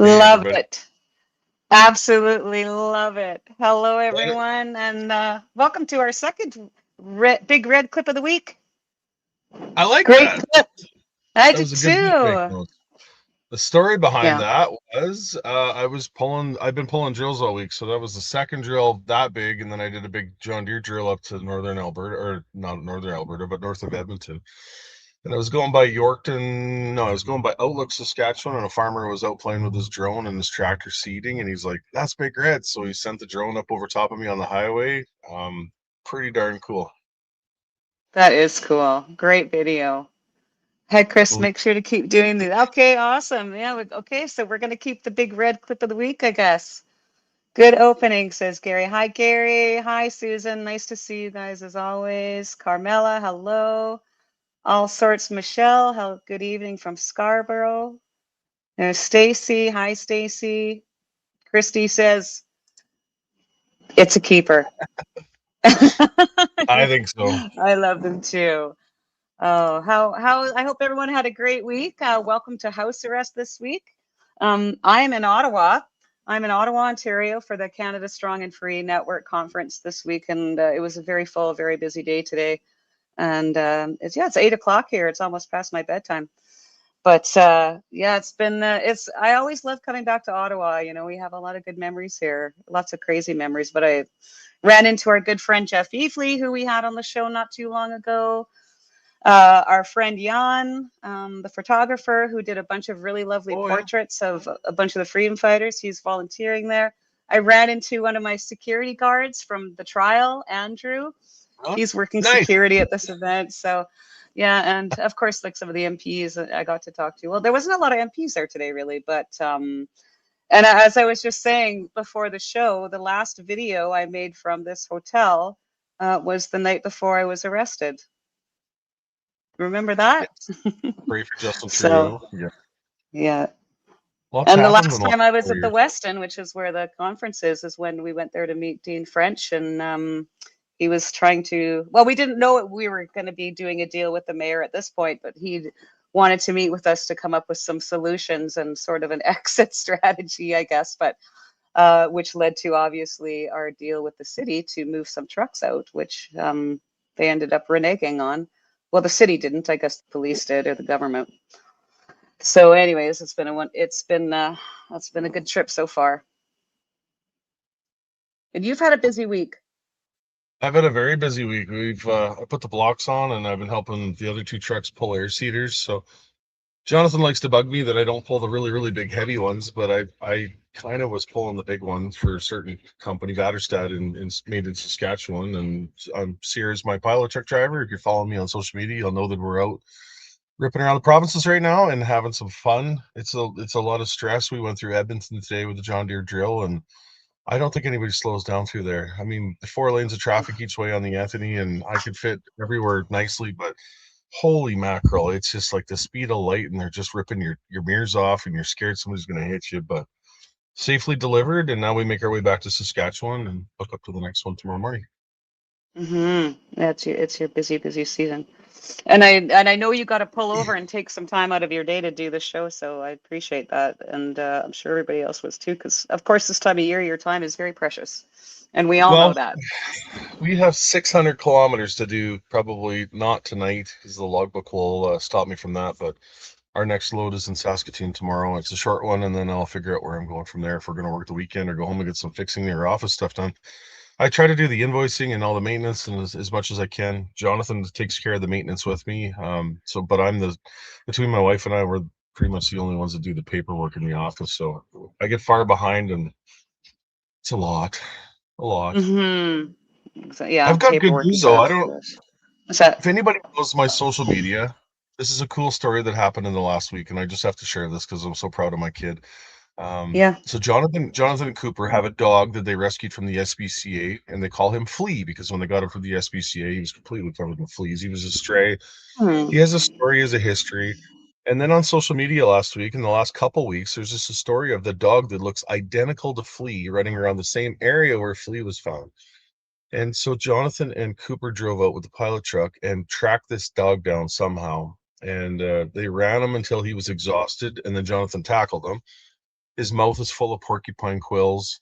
Hey, Love everybody. it. Absolutely love it. Hello, Right? everyone, and welcome to our second big red clip of the week. I like Great that. clip. I That did was a good week to make too. notes. The story behind Yeah. that was I've been pulling drills all week. So that was the second drill that big. And then I did a big John Deere drill up to northern Alberta, or not northern Alberta, but north of Edmonton. And I was going by Yorkton. No, I was going by Outlook, Saskatchewan. And a farmer was out playing with his drone and his tractor seeding. And he's like, that's big red. So he sent the drone up over top of me on the highway. Pretty darn cool. That is cool. Great video. Hey, Chris, make sure to keep doing these. Okay, awesome. Yeah, okay, so we're going to keep the big red clip of the week, I guess. Good opening, says Gary. Hi, Gary. Hi, Susan. Nice to see you guys as always. Carmela, hello. All sorts, Michelle. Good evening from Scarborough. There's Stacy. Hi, Stacy. Christy says it's a keeper. I think so. I love them too. Oh, how I hope everyone had a great week. Welcome to house arrest this week. I'm in Ottawa. I'm in Ottawa, Ontario for the Canada Strong and Free Network conference this week, and it was a very full, very busy day today. And it's 8 o'clock here. It's almost past my bedtime. But yeah, it's I always love coming back to Ottawa. You know, we have a lot of good memories here, lots of crazy memories. But I ran into our good friend Jeff Eafley, who we had on the show not too long ago. Our friend Jan, the photographer, who did a bunch of really lovely Oh, yeah. portraits of a bunch of the freedom fighters. He's volunteering there. I ran into one of my security guards from the trial, Andrew. Really? He's working Nice. security at this event. So, yeah, and of course, like some of the MPs that I got to talk to. Well, there wasn't a lot of MPs there today, really, but and as I was just saying before the show, the last video I made from this hotel was the night before I was arrested. Remember Yeah. that? Pray for Justin So, Trudeau. Yeah. yeah. Lots And the happened in last the last time I was four at the years. Westin, which is where the conference is when we went there to meet Dean French. And he was trying to, well, we didn't know we were going to be doing a deal with the mayor at this point, but he wanted to meet with us to come up with some solutions and sort of an exit strategy, I guess. But which led to obviously our deal with the city to move some trucks out, which they ended up reneging on. Well, the city didn't. I guess the police did, or the government. So, anyways, it's been a good trip so far. And you've had a busy week. I've had a very busy week. I put the blocks on and I've been helping the other two trucks pull air seeders. So Jonathan likes to bug me that I don't pull the really, really big heavy ones, but I kind of was pulling the big ones for a certain company, Vatterstad made in Saskatchewan. And Sierra's my pilot truck driver. If you're following me on social media, you'll know that we're out ripping around the provinces right now and having some fun. It's a lot of stress. We went through Edmonton today with the John Deere drill, and I don't think anybody slows down through there. I mean, the 4 lanes of traffic each way on the Anthony, and I could fit everywhere nicely, but holy mackerel, it's just like the speed of light, and they're just ripping your mirrors off, and you're scared somebody's going to hit you. But safely delivered, and now we make our way back to Saskatchewan and hook up to the next one tomorrow morning. Yeah, it's your busy season. And I know you got to pull over and take some time out of your day to do the show, so I appreciate that, and I'm sure everybody else was too, because of course this time of year your time is very precious, and we all know Well, that. we have 600 kilometers to do, probably not tonight because the logbook will stop me from that, but our next load is in Saskatoon tomorrow. It's a short one, and then I'll figure out where I'm going from there, if we're going to work the weekend or go home and get some fixing or office stuff done. I try to do the invoicing and all the maintenance and as much as I can. Jonathan takes care of the maintenance with me. But between my wife and I, we're pretty much the only ones that do the paperwork in the office. So I get far behind, and it's a lot. So, yeah, I've got good paperwork news is though. a I don't, what's that? if anybody knows my social media, this is a cool story that happened in the last week, and I just have to share this because I'm so proud of my kid. Yeah. So Jonathan and Cooper have a dog that they rescued from the SPCA, and they call him Flea because when they got him from the SPCA, he was completely covered in fleas. He was a stray. Hmm. He has a story, he has a history. And then on social media last week, in the last couple weeks, there's just a story of the dog that looks identical to Flea running around the same area where Flea was found. And so Jonathan and Cooper drove out with the pilot truck and tracked this dog down somehow. And they ran him until he was exhausted, and then Jonathan tackled him. His mouth is full of porcupine quills.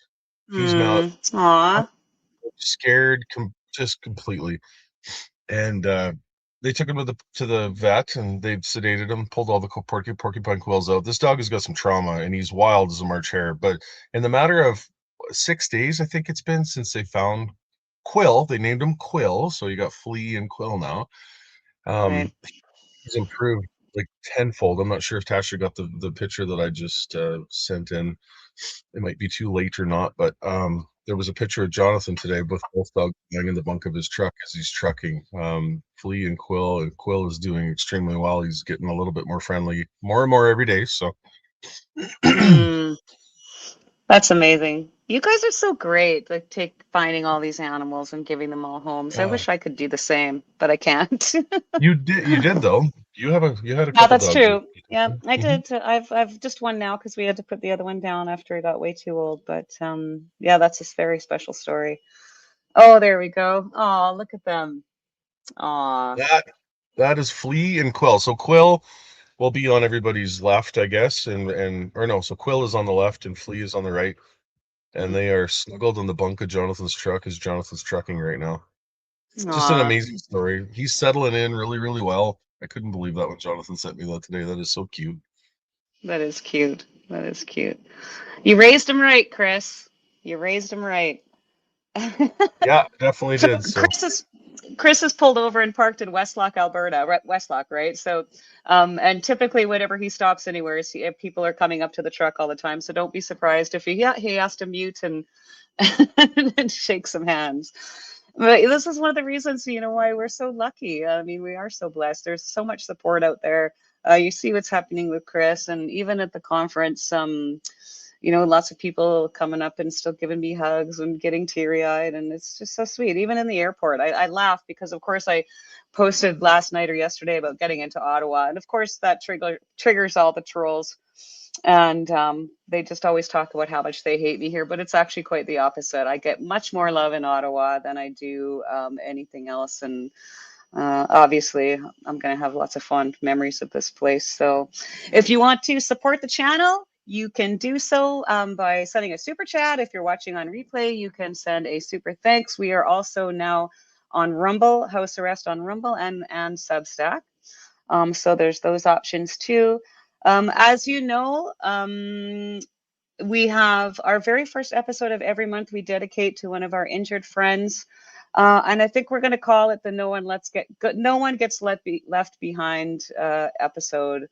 He's now Aw. scared just completely. And they took him to the vet, and they sedated him, pulled all the porcupine quills out. This dog has got some trauma, and he's wild as a March hare. But in the matter of 6 days, I think it's been since they found Quill. They named him Quill, so you got Flea and Quill now. Right. He's improved like tenfold. I'm not sure if Tasha got the picture that I just sent in. It might be too late or not, but there was a picture of Jonathan today with both dogs lying in the bunk of his truck as he's trucking. Flea and Quill is doing extremely well. He's getting a little bit more friendly, more and more every day. So Mm, that's amazing. You guys are so great, like finding all these animals and giving them all homes. I uh, wish I could do the same, but I can't. you did though. You had a Yeah, couple that's dogs. true. Yeah, I Mhm. did. I've just one now because we had to put the other one down after he got way too old. But yeah, that's a very special story. Oh, there we go. Oh, look at them. Aw. That that is Flea and Quill. So Quill will be on everybody's left, I guess, and or no, so Quill is on the left and Flea is on the right, and Mm. they are snuggled in the bunk of Jonathan's truck as Jonathan's trucking right now. Just an Aw, amazing story. He's settling in really, really well. I couldn't believe that when Jonathan sent me that today. That is so cute. that is cute. That is cute. You raised him right, Chris. You raised him right. Yeah, definitely So did. So Chris is pulled over and parked in Westlock, Alberta, Westlock, right? So, and typically whenever he stops anywhere, people are coming up to the truck all the time. So don't be surprised if he has to mute and and shake some hands. But this is one of the reasons, why we're so lucky. I mean, we are so blessed. There's so much support out there. You see what's happening with Chris, and even at the conference, lots of people coming up and still giving me hugs and getting teary-eyed, and it's just so sweet. Even in the airport, I laugh because, of course, I posted last night or yesterday about getting into Ottawa, and of course that triggers all the trolls, and they just always talk about how much they hate me here, but it's actually quite the opposite. I get much more love in Ottawa than I do anything else, and obviously I'm going to have lots of fond memories of this place. So if you want to support the channel, you can do so by sending a super chat. If you're watching on replay, you can send a super thanks. We are also now on Rumble, House Arrest on Rumble, and Substack. So there's those options too. As you know, we have our very first episode of every month we dedicate to one of our injured friends. And I think we're going to call it the No One Gets Left Behind episode,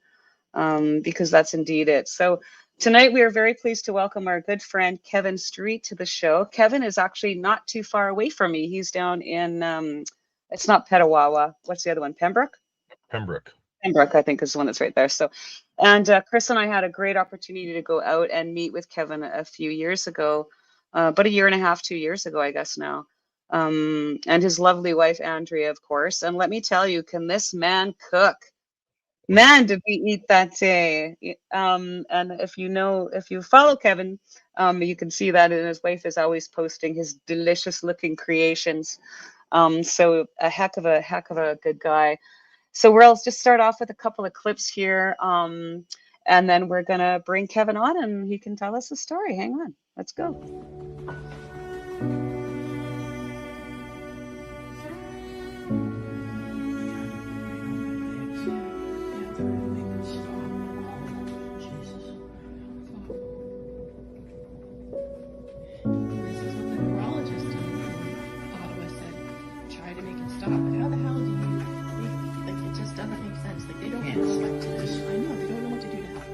because that's indeed it. So tonight we are very pleased to welcome our good friend Kevin Street to the show. Kevin is actually not too far away from me. He's down in, it's not Petawawa. What's the other one? Pembroke? Pembroke. Pembroke, I think, is the one that's right there. So, and Chris and I had a great opportunity to go out and meet with Kevin a few years ago, about a year and a half, 2 years ago, I guess now. And his lovely wife, Andrea, of course. And let me tell you, can this man cook? Man, did we eat that day. And if you follow Kevin, you can see that, and his wife is always posting his delicious looking creations. So a heck of a good guy. So we'll just start off with a couple of clips here, and then we're gonna bring Kevin on, and he can tell us a story. Hang on, let's go. This is what the neurologist in Ottawa said. Try to make it stop. But how the hell do you make, like, it just doesn't make sense. Like, they don't know what to do. I know, they don't know what to do to help.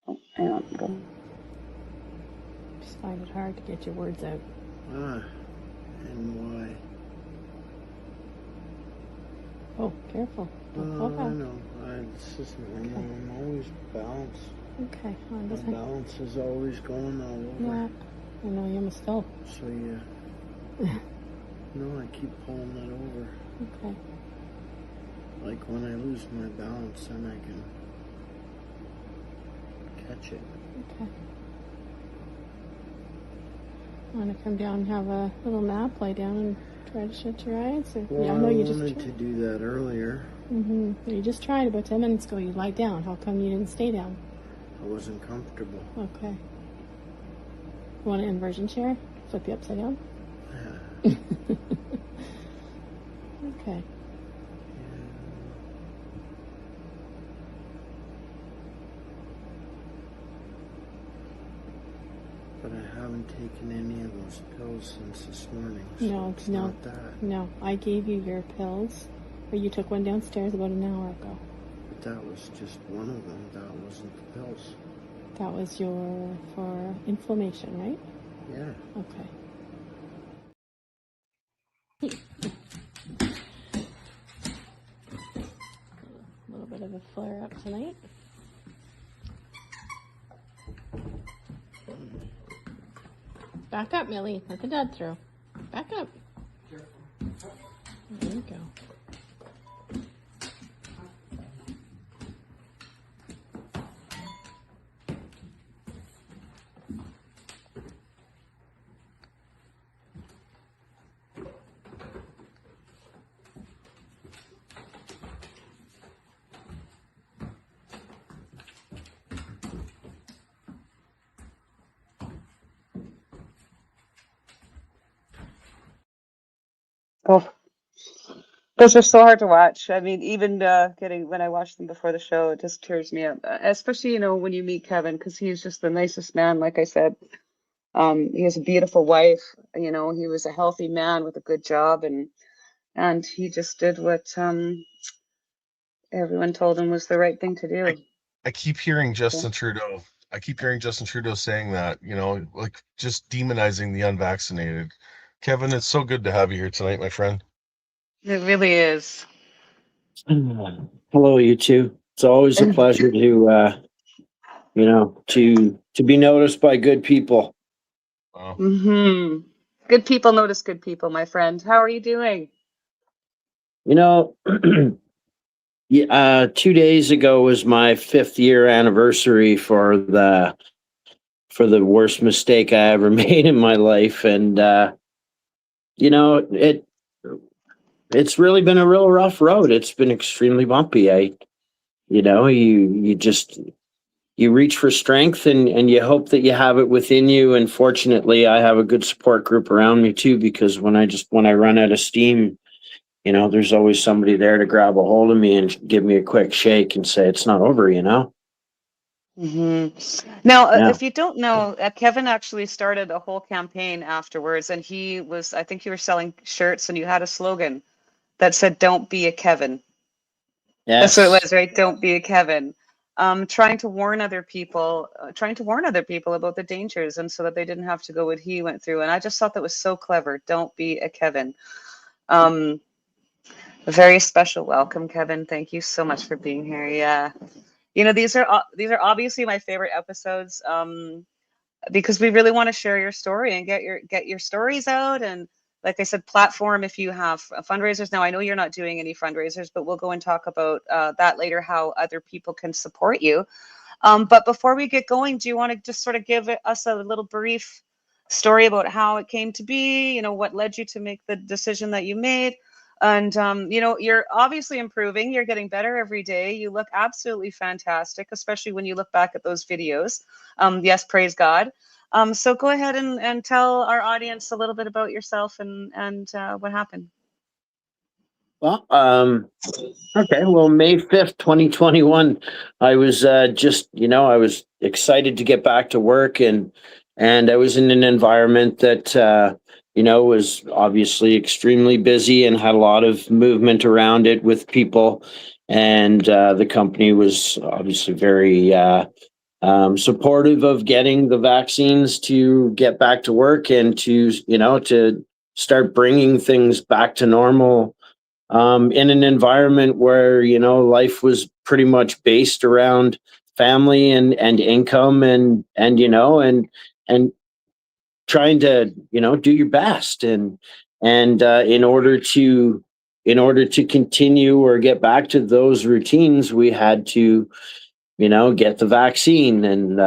Oh, hang on, go. Just find it hard to get your words out. And why? Oh, careful. Don't fall I back. know. It's just normal. I'm always balanced. Okay, well, it My doesn't. balance is always going all over. Yeah, I know, you must still. So yeah. No, I keep pulling that over. Okay. Like when I lose my balance, then I can catch it. Okay. Want to come down and have a little nap, lie down and Try to shut your eyes. Or, Well, yeah, I no, you wanted just to do that earlier. You just tried about 10 minutes ago. You lied down. How come you didn't stay down? I wasn't comfortable. Okay. You want an inversion chair? Flip you upside down? Yeah. Okay. But I haven't taken any of those pills since this morning. So No, it's no, not that. no. I gave you your pills, or you took one downstairs about an hour ago. But that was just one of them. That wasn't the pills. That was for inflammation, right? Yeah. Okay. A little bit of a flare up tonight. Back up, Millie. Let the dad through. Back up. There you go. Oh, those are so hard to watch. I mean, even when I watch them before the show, it just tears me up. Especially, when you meet Kevin, because he's just the nicest man. Like I said, he has a beautiful wife. He was a healthy man with a good job, and he just did what everyone told him was the right thing to do. I keep hearing Justin Trudeau. I keep hearing Justin Trudeau saying that, like just demonizing the unvaccinated. Kevin, it's so good to have you here tonight, my friend. It really is. Hello, you two. It's always a pleasure to, to be noticed by good people. Wow. Good people notice good people, my friend. How are you doing? 2 days ago was my 5th year anniversary for the worst mistake I ever made in my life, and it's really been a real rough road. It's been extremely bumpy. You reach for strength and you hope that you have it within you. And fortunately, I have a good support group around me too, because when I run out of steam, there's always somebody there to grab a hold of me and give me a quick shake and say, it's not over, Now, Yeah. if you don't know, Kevin actually started a whole campaign afterwards, and I think you were selling shirts, and you had a slogan that said, "Don't be a Kevin." Yes. That's what it was, right? Don't be a Kevin. Trying to warn other people about the dangers, and so that they didn't have to go what he went through. And I just thought that was so clever. Don't be a Kevin. A very special welcome, Kevin. Thank you so much for being here. Yeah. These are obviously my favorite episodes, because we really want to share your story and get your stories out. And like I said, platform if you have fundraisers. Now, I know you're not doing any fundraisers, but we'll go and talk about that later, how other people can support you. But before we get going, do you want to just sort of give us a little brief story about how it came to be, what led you to make the decision that you made? And, you're obviously improving. You're getting better every day. You look absolutely fantastic, especially when you look back at those videos. Yes, praise God. So go ahead and tell our audience a little bit about yourself and what happened. Well, okay. Well, May 5th, 2021, I was I was excited to get back to work, and I was in an environment that was obviously extremely busy and had a lot of movement around it with people, and the company was obviously very supportive of getting the vaccines to get back to work and to start bringing things back to normal, in an environment where life was pretty much based around family and income and trying to do your best and in order to continue or get back to those routines, we had to get the vaccine. And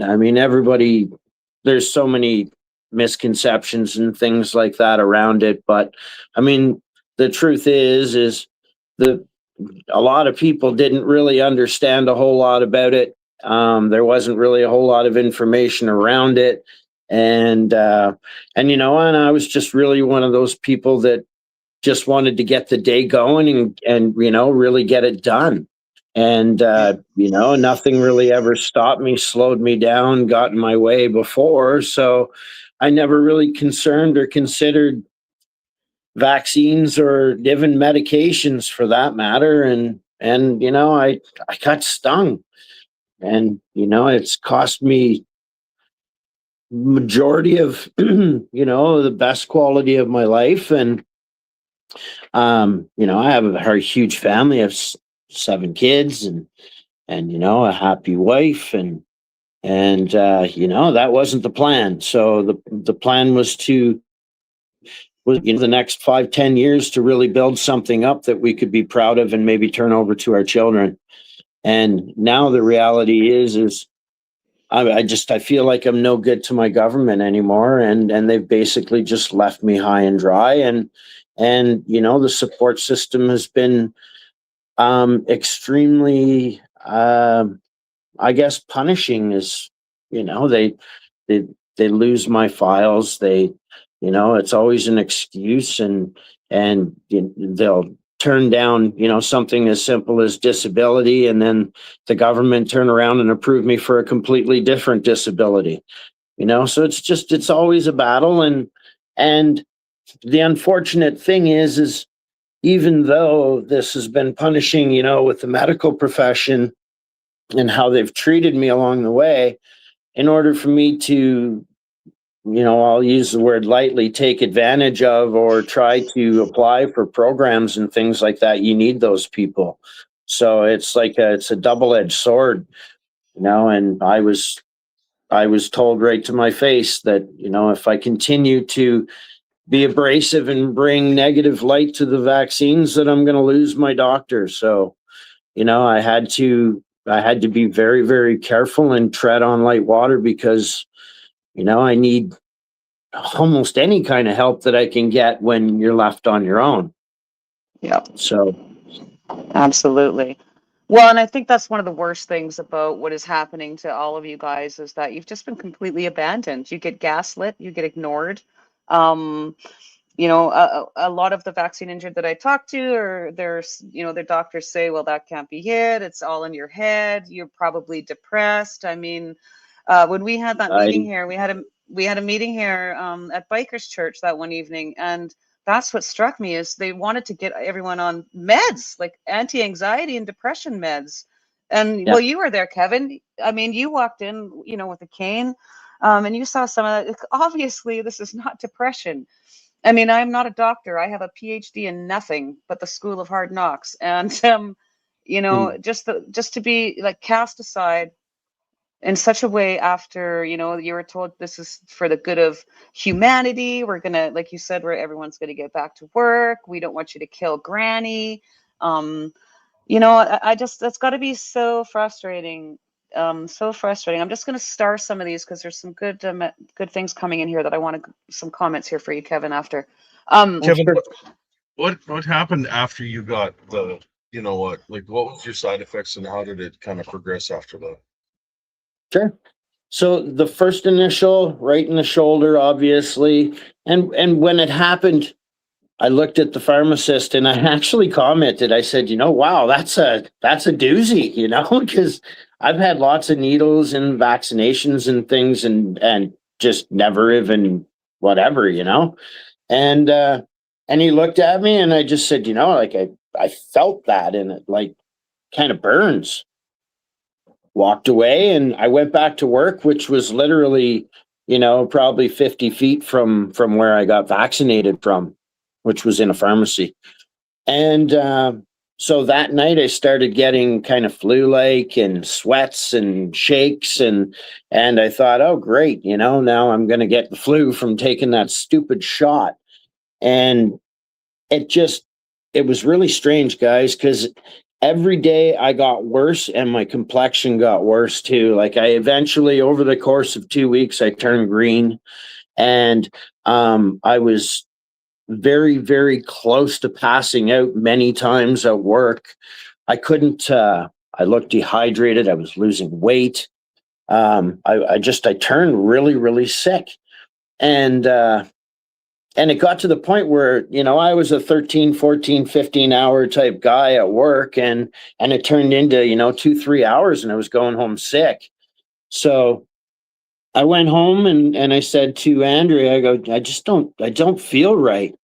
I mean, everybody, there's so many misconceptions and things like that around it. But I mean, the truth is the a lot of people didn't really understand a whole lot about it. There wasn't really a whole lot of information around it. And you know, and I was just really one of those people that just wanted to get the day going and you know, really get it done. And you know, nothing really ever stopped me, slowed me down, got in my way before. So I never really concerned or considered vaccines or even medications for that matter. And you know, I got stung, and you know, it's cost me majority of you know, the best quality of my life. And you know, I have a very huge family. I have 7 kids, and you know, a happy wife. And you know, that wasn't the plan. So the plan was you know, the next 5-10 years to really build something up that we could be proud of and maybe turn over to our children. And now the reality is I feel like I'm no good to my government anymore, and they've basically just left me high and dry. And you know, the support system has been extremely I guess punishing. Is, you know, they they lose my files. They, you know, it's always an excuse. And they'll turn down, you know, something as simple as disability, and then the government turn around and approve me for a completely different disability. You know, so it's always a battle. And the unfortunate thing is even though this has been punishing, you know, with the medical profession and how they've treated me along the way, in order for me to, you know, I'll use the word lightly, take advantage of or try to apply for programs and things like that, you need those people. So it's like it's a double-edged sword, you know. And I was told right to my face that, you know, if I continue to be abrasive and bring negative light to the vaccines, that I'm going to lose my doctor. So, you know, I had to be very, very careful and tread on light water, because, you know, I need almost any kind of help that I can get when you're left on your own. Yep. So, Absolutely. Well, and I think that's one of the worst things about what is happening to all of you guys is that you've just been completely abandoned. You get gaslit, you get ignored. Um, you know, a lot of the vaccine injured that I talk to, or there's, you know, their doctors say, well, that can't be it. It's all in your head. You're probably depressed. I mean, when we had that meeting here, we had a meeting here at Bikers Church that one evening, and that's what struck me is they wanted to get everyone on meds, like anti-anxiety and depression meds. And yeah, well, you were there, Kevin. I mean, you walked in, you know, with a cane, and you saw some of that. Obviously, this is not depression. I mean, I'm not a doctor. I have a PhD in nothing but the School of Hard Knocks, and you know, just to be like cast aside in such a way after, you know, you were told this is for the good of humanity. We're gonna, like you said, where everyone's gonna get back to work. We don't want you to kill Granny. You know, I just, that's got to be so frustrating. So frustrating. I'm just going to star some of these because there's some good things coming in here that I want to, some comments here for you, Kevin, after. Kevin, what happened after you got the, you know what, like what was your side effects and how did it kind of progress after that? sure. So the first initial, right in the shoulder, obviously. And when it happened, I looked at the pharmacist and I actually commented. I said, you know, wow, that's a doozy, you know, because I've had lots of needles and vaccinations and things, and just never even whatever, you know. And he looked at me and I just said, you know, like I felt that, and it like kind of burns. Walked away and I went back to work, which was literally, you know, probably 50 feet from where I got vaccinated from, which was in a pharmacy. And so that night I started getting kind of flu-like and sweats and shakes, and I thought, oh great, you know, now I'm going to get the flu from taking that stupid shot. And it it was really strange, guys, because every day I got worse and my complexion got worse too. Like I eventually, over the course of 2 weeks, I turned green. and I was very, very close to passing out many times at work. I couldn't. I looked dehydrated. I was losing weight. I turned really, really sick, and and it got to the point where, I was a 13, 14, 15 hour type guy at work, and it turned into, 2, 3 hours, and I was going home sick. So I went home, and I said to Andrea, I go, I don't feel right.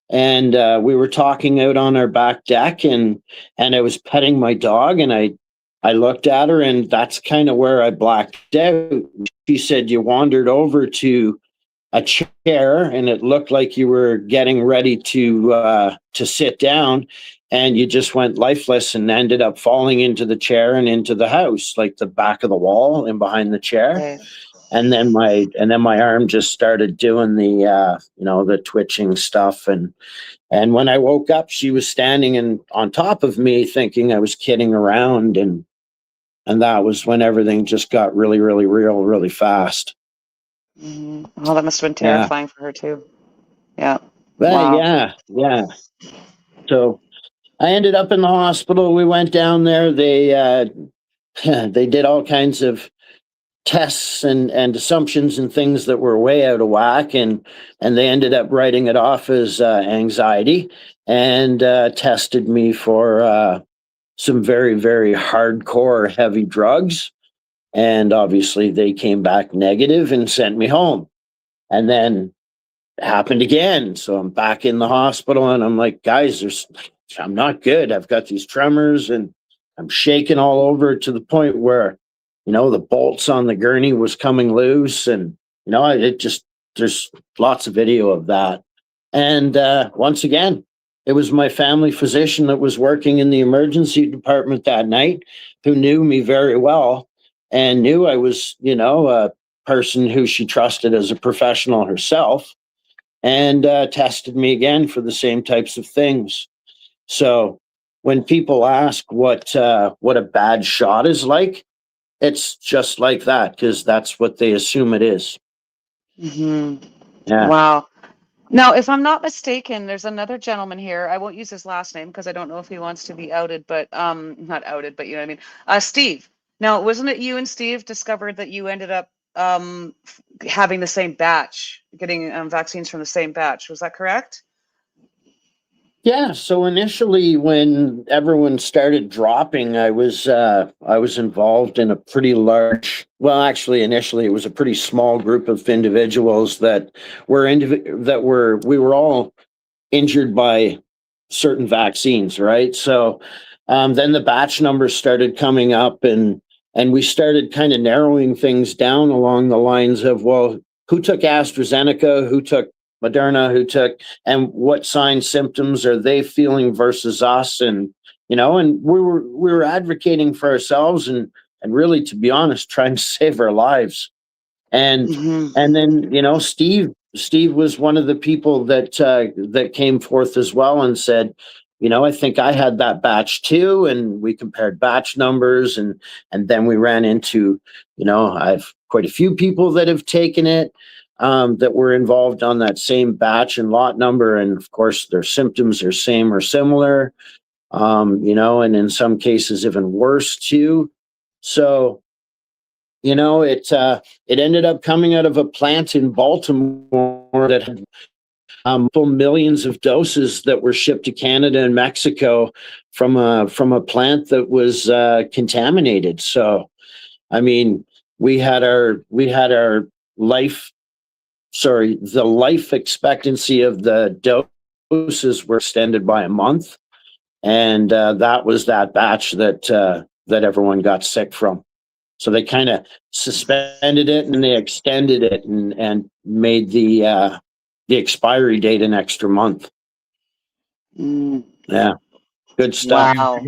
And we were talking out on our back deck, and I was petting my dog, and I looked at her, and that's kind of where I blacked out. She said, you wandered over to a chair, and it looked like you were getting ready to sit down, and you just went lifeless and ended up falling into the chair and into the house, like the back of the wall and behind the chair. Okay. And then my arm just started doing the twitching stuff, and when I woke up, she was standing on top of me, thinking I was kidding around, and that was when everything just got really, really real, really fast. Oh, that must have been Yeah. terrifying for her too. Yeah. Well, Wow. yeah. So I ended up in the hospital. We went down there. They they did all kinds of tests and assumptions and things that were way out of whack, and they ended up writing it off as anxiety, and tested me for some very, very hardcore heavy drugs, and obviously they came back negative and sent me home. And then it happened again, so I'm back in the hospital, and I'm like, guys, I'm not good. I've got these tremors, and I'm shaking all over, to the point where, the bolts on the gurney was coming loose, and there's lots of video of that. And once again, it was my family physician that was working in the emergency department that night, who knew me very well, and knew I was, a person who she trusted as a professional herself, and tested me again for the same types of things. So when people ask what a bad shot is like, it's just like that, because that's what they assume it is. Hmm. Yeah. Wow. Now, if I'm not mistaken, there's another gentleman here. I won't use his last name because I don't know if he wants to be outed, but not outed, but you know what I mean. Steve. Now, wasn't it you and Steve discovered that you ended up having the same batch, getting vaccines from the same batch? Was that correct? Yeah, so initially when everyone started dropping, I was involved in a pretty large, well, actually initially it was a pretty small group of individuals that we were all injured by certain vaccines, right? So then the batch numbers started coming up, and we started kind of narrowing things down along the lines of, well, who took AstraZeneca, who took Moderna, who took, and what signs, symptoms are they feeling versus us? And and we were advocating for ourselves, and really, to be honest, trying to save our lives. And Hmm. and then Steve was one of the people that came forth as well and said, I think I had that batch too, and we compared batch numbers, and then we ran into, I've quite a few people that have taken it, that were involved on that same batch and lot number, and of course their symptoms are same or similar, and in some cases even worse too. So it ended up coming out of a plant in Baltimore that had millions of doses that were shipped to Canada and Mexico from a plant that was contaminated. So, I mean, the life expectancy of the doses were extended by a month, and that was that batch that everyone got sick from. So they kind of suspended it, and they extended it, and made the expiry date an extra month. Mm. Yeah, good stuff. Wow.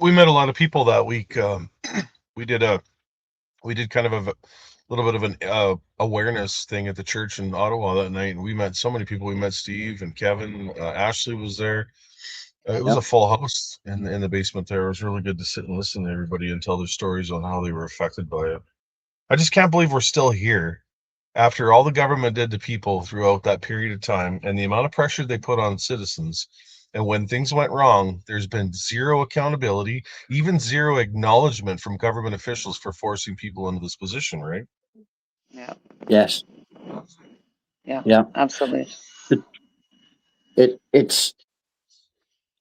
We met a lot of people that week. We did kind of a little bit of an awareness thing at the church in Ottawa that night, and we met so many people. We met Steve and Kevin. Ashley was there. It was Yep. a full house in the basement there. It was really good to sit and listen to everybody and tell their stories on how they were affected by it. I just can't believe we're still here. after all the government did to people throughout that period of time and the amount of pressure they put on citizens, and when things went wrong, there's been zero accountability, even zero acknowledgement from government officials for forcing people into this position, right? Yeah. Yes. Yeah. Yeah. Absolutely. It's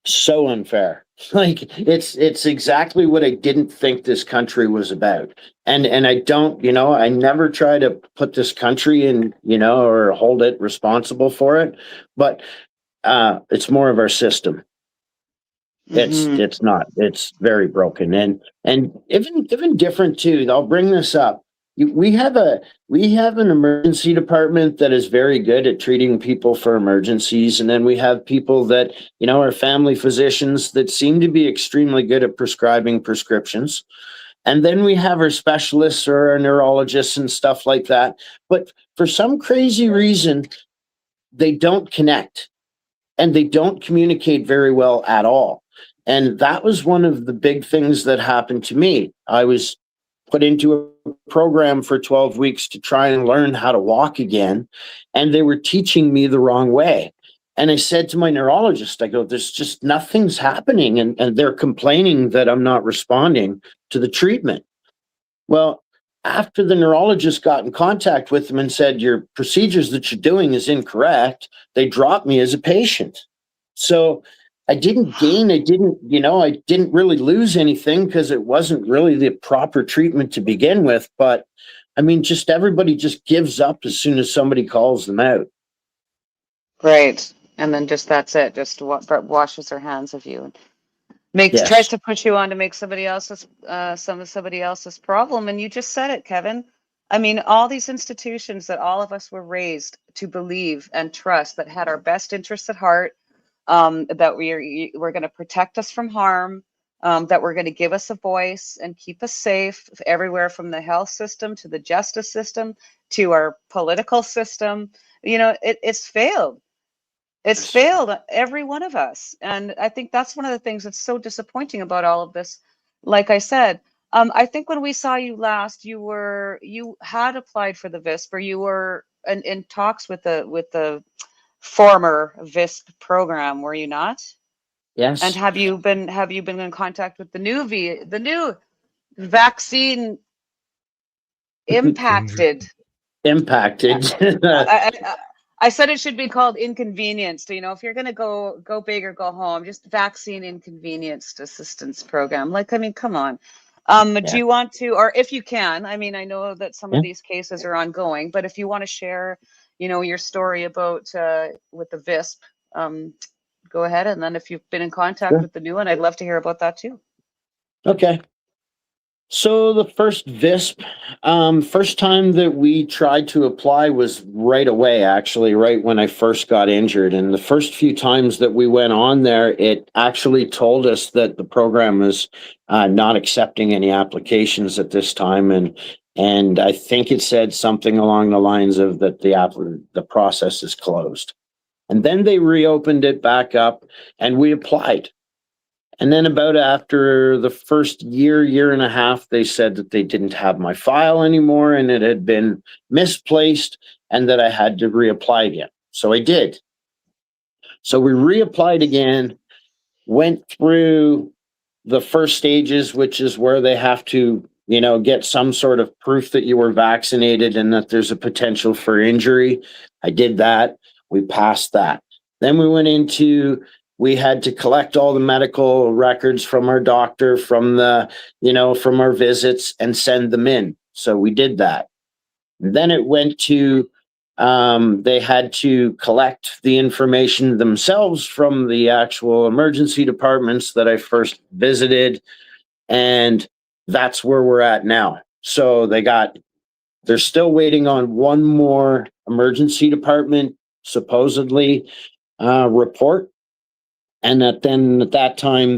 so unfair. Like it's exactly what I didn't think this country was about. And I don't, I never try to put this country in, or hold it responsible for it, but it's more of our system. Mm-hmm. It's not. It's very broken, and even different too. I'll bring this up. We have an emergency department that is very good at treating people for emergencies, and then we have people that are family physicians that seem to be extremely good at prescribing prescriptions, and then we have our specialists or our neurologists and stuff like that. But for some crazy reason, they don't connect and they don't communicate very well at all. And that was one of the big things that happened to me. I was put into a program for 12 weeks to try and learn how to walk again, and they were teaching me the wrong way. And I said to my neurologist, I go, there's just nothing's happening. And they're complaining that I'm not responding to the treatment. Well, after the neurologist got in contact with them and said, your procedures that you're doing is incorrect, they dropped me as a patient. So I didn't gain, I didn't really lose anything because it wasn't really the proper treatment to begin with. But I mean, just everybody just gives up as soon as somebody calls them out. Right. And then just that's it. Just washes their hands of you and tries Yes. to push you on to make somebody else's somebody else's problem. And you just said it, Kevin. I mean, all these institutions that all of us were raised to believe and trust that had our best interests at heart, that we're going to protect us from harm, that we're going to give us a voice and keep us safe everywhere from the health system to the justice system to our political system. It's failed. It's failed every one of us. And I think that's one of the things that's so disappointing about all of this. Like I said, I think when we saw you last, you had applied for the VISP, or you were in talks with the former VISP program, were you not? And Yes. have you been in contact with the new vaccine impacted? Impacted. I said it should be called inconvenienced. If you're going to go big or go home, just vaccine inconvenienced assistance program. Like, I mean, come on. Do Yeah. you want to, or if you can, I mean, I know that some Yeah. of these cases are ongoing, but if you want to share, your story about with the VISP, go ahead. And then if you've been in contact Sure. with the new one, I'd love to hear about that too. Okay. So the first VISP, first time that we tried to apply was right away, actually, right when I first got injured. And the first few times that we went on there, it actually told us that the program was not accepting any applications at this time. And I think it said something along the lines of that the process is closed. And then they reopened it back up and we applied. And then about after the first year and a half, they said that they didn't have my file anymore and it had been misplaced and that I had to reapply again. So I did. So we reapplied again, went through the first stages, which is where they have to, get some sort of proof that you were vaccinated and that there's a potential for injury. I did that. We passed that. Then we had to collect all the medical records from our doctor, from from our visits and send them in. So we did that. Then it went to, they had to collect the information themselves from the actual emergency departments that I first visited. And that's where we're at now. So they're still waiting on one more emergency department, supposedly, report. And at that time,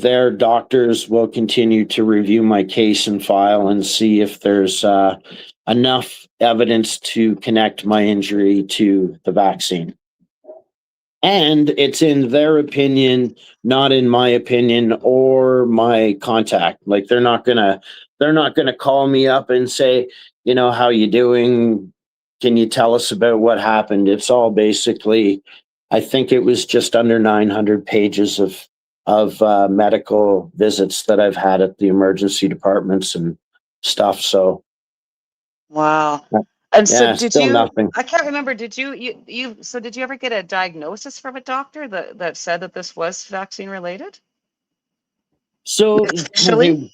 their doctors will continue to review my case and file and see if there's enough evidence to connect my injury to the vaccine. And it's in their opinion, not in my opinion or my contact. Like they're not gonna they're not going to call me up and say, how you doing? Can you tell us about what happened? It's all basically, I think it was just under 900 pages of medical visits that I've had at the emergency departments and stuff. So Wow. And so yeah, did still you, nothing. I can't remember, so did you ever get a diagnosis from a doctor that said that this was vaccine related? So Officially?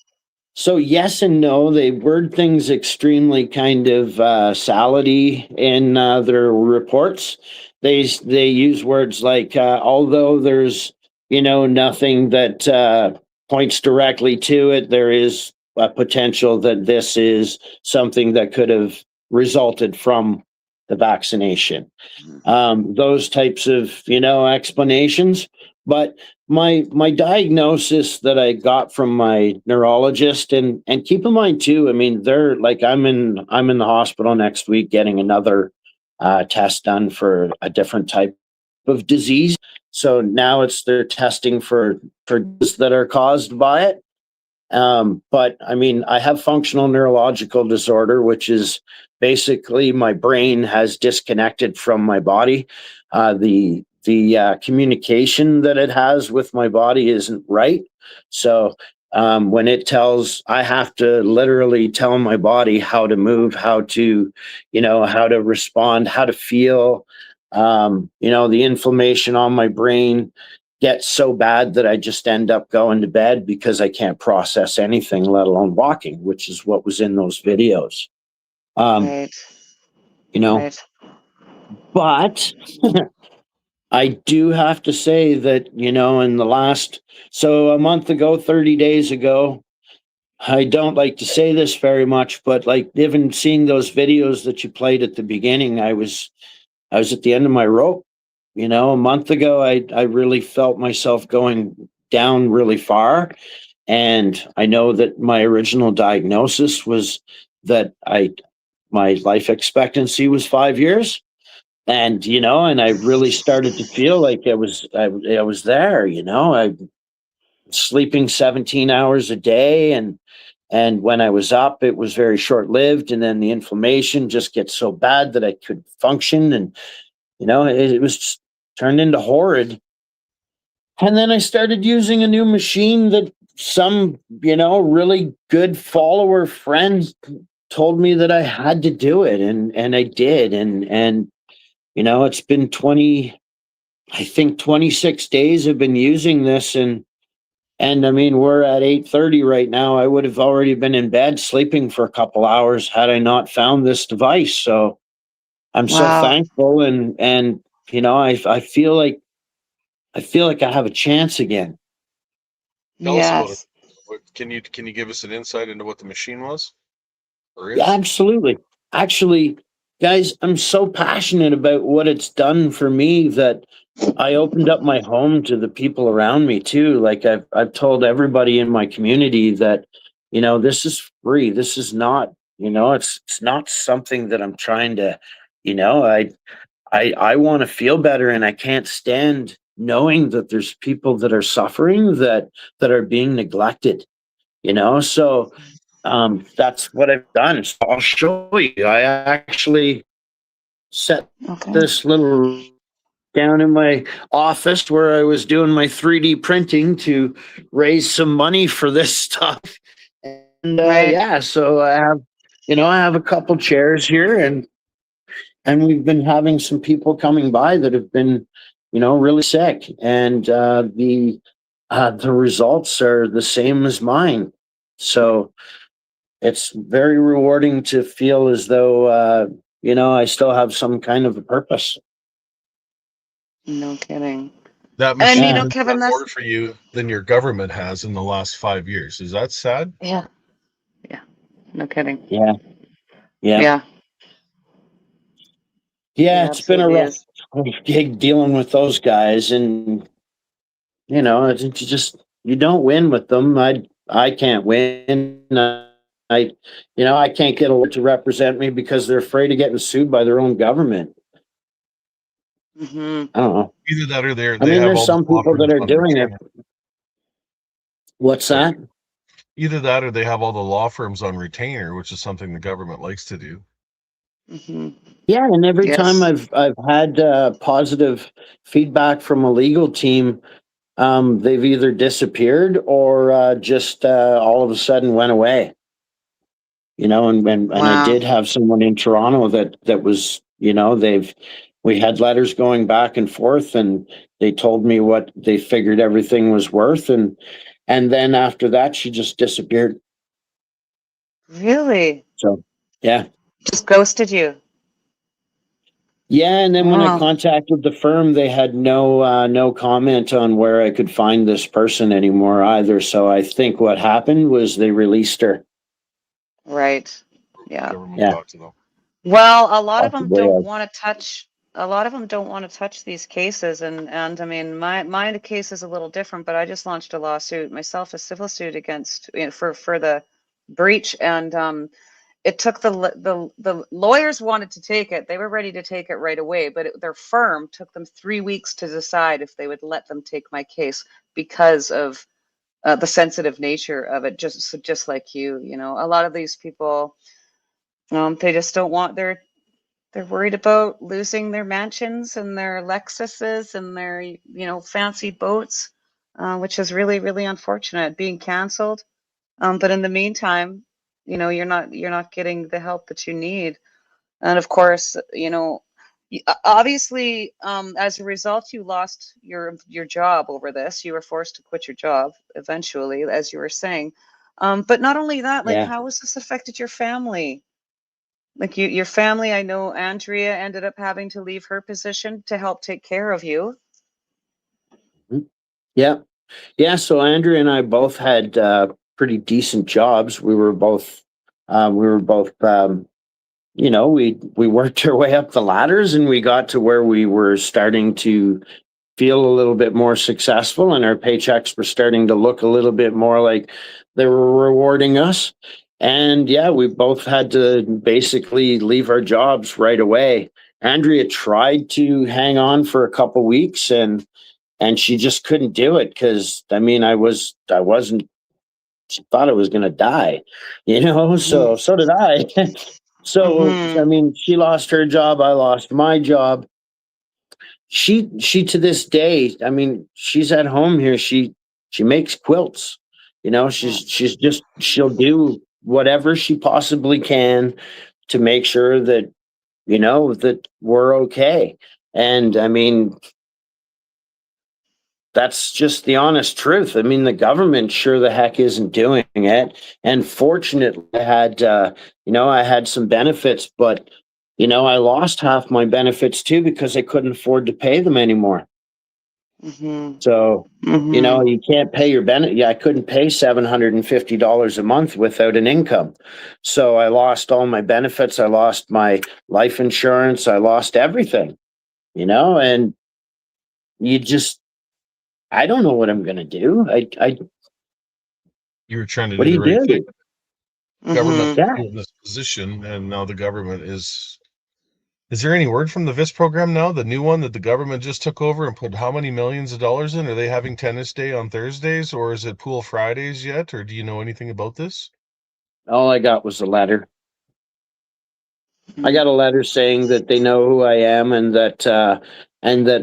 So yes and no. They word things extremely kind of salady in their reports. They use words like although there's nothing that points directly to it, there is a potential that this is something that could have resulted from the vaccination. Those types of explanations. But my diagnosis that I got from my neurologist, and keep in mind too, I mean, they're like, I'm in the hospital next week getting another test done for a different type of disease. So now they're testing for that are caused by it. But I mean, I have functional neurological disorder, which is basically my brain has disconnected from my body. The communication that it has with my body isn't right. So when I have to literally tell my body how to move, how to respond, how to feel. The inflammation on my brain gets so bad that I just end up going to bed because I can't process anything, let alone walking, which is what was in those videos. Right. You know, Right. but I do have to say that, in the so a month ago, 30 days ago, I don't like to say this very much, but like even seeing those videos that you played at the beginning, I was at the end of my rope. A month ago, I really felt myself going down really far. And I know that my original diagnosis was that my life expectancy was 5 years. And I really started to feel like I was there, I was sleeping 17 hours a day. And when I was up, it was very short lived. And then the inflammation just gets so bad that I could function. And it was just turned into horrid. And then I started using a new machine that some, really good follower friends told me that I had to do it. And I did. And it's been 26 days I've been using this. And I mean, we're at 8:30 right now. I would have already been in bed sleeping for a couple hours had I not found this device. So I'm so Wow. thankful. And I feel like I have a chance again. Tell us about it. Yes. Can you give us an insight into what the machine was or Yeah, is? absolutely. Actually, guys, I'm so passionate about what it's done for me that I opened up my home to the people around me too. Like I've told everybody in my community that, this is free. This is not, it's not something that I'm trying to, you know, I want to feel better, and I can't stand knowing that there's people that are suffering that are being neglected, so that's what I've done. So I'll show you. I actually set Okay. this little down in my office where I was doing my 3D printing to raise some money for this stuff. And Right. yeah, so I have a couple chairs here, and we've been having some people coming by that have been, really sick, and the results are the same as mine. So it's very rewarding to feel as though I still have some kind of a purpose. No kidding. That And machine Yeah, has Kevin, done that's more for you than your government has in the last 5 years. Is that sad? yeah. Yeah. No kidding. yeah, yeah, Yeah. It yeah. It's been a absolutely rough is. gig dealing with those guys, and it's just you don't win with them. I can't win. I can't get a lawyer to represent me because they're afraid of getting sued by their own government. Hmm. I don't know. Either that or I they mean, have there's all the some people that cooperative are on their doing it. side. What's Sorry. that? Either that or they have all the law firms on retainer, which is something the government likes to do. Hmm. Yeah, and every time Yes. I've had positive feedback from a legal team, they've either disappeared or just all of a sudden went away. You know, and I Wow. did have someone in Toronto that was, we had letters going back and forth, and they told me what they figured everything was worth, and then after that, she just disappeared. Really? So, yeah. Just ghosted you? Yeah, and then when I Wow. contacted the firm, they had no comment on where I could find this person anymore either. So I think what happened was they released her. Right. Yeah. Government Yeah, talk to them. Well, a lot of them possibly. don't want to touch. A lot of them don't want to touch these cases, and I mean, my case is a little different. But I just launched a lawsuit myself, a civil suit against, for the breach, and it took the lawyers wanted to take it. They were ready to take it right away, but their firm took them 3 weeks to decide if they would let them take my case because of the sensitive nature of it. Just like you know, a lot of these people, they just don't want they're worried about losing their mansions and their Lexuses and their, fancy boats, which is really, really unfortunate, being canceled. But in the meantime, you're not getting the help that you need. And of course, obviously, as a result, you lost your job over this. You were forced to quit your job eventually, as you were saying. But not only that, like, Yeah. how has this affected your family? Like your family, I know Andrea ended up having to leave her position to help take care of you. Mhm. Yeah. Yeah. So Andrea and I both had pretty decent jobs. We were both, we worked our way up the ladders, and we got to where we were starting to feel a little bit more successful, and our paychecks were starting to look a little bit more like they were rewarding us. And yeah, we both had to basically leave our jobs right away. Andrea tried to hang on for a couple weeks, and she just couldn't do it because I wasn't, she thought I was going to die, Hmm. so did I. So I Hmm. mean, she lost her job, I lost my job. She to this day, I mean, she's at home here, she makes quilts. She'll do whatever she possibly can to make sure that we're okay. And I mean, that's just the honest truth. I mean, the government sure the heck isn't doing it. And fortunately, I had some benefits, but I lost half my benefits too because I couldn't afford to pay them anymore. Hmm. So, Hmm. you can't pay your benefit. Yeah, I couldn't pay $750 a month without an income. So I lost all my benefits. I lost my life insurance. I lost everything, and you just, I don't know what I'm going to do. You were trying to What do do the you right thing. do? Government Hmm. put Yeah. you in this position, and now the government is. Is there any word from the VIS program now, the new one that the government just took over and put how many millions of dollars in? Are they having tennis day on Thursdays, or is it pool Fridays yet? Or do you know anything about this? All I got was a letter. I got a letter saying that they know who I am, and that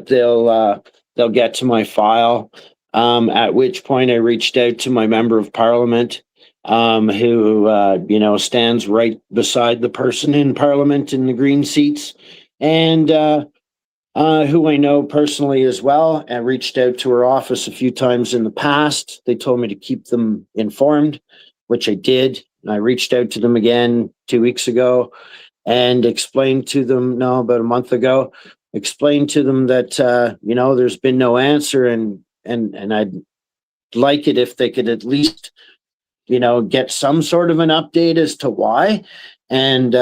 they'll get to my file. At which point I reached out to my member of parliament, who stands right beside the person in parliament in the green seats, and who I know personally as well. I reached out to her office a few times in the past. They told me to keep them informed, which I did. I reached out to them again 2 weeks ago and explained to them, no, about a month ago, explained to them that there's been no answer, and I'd like it if they could at least get some sort of an update as to why. And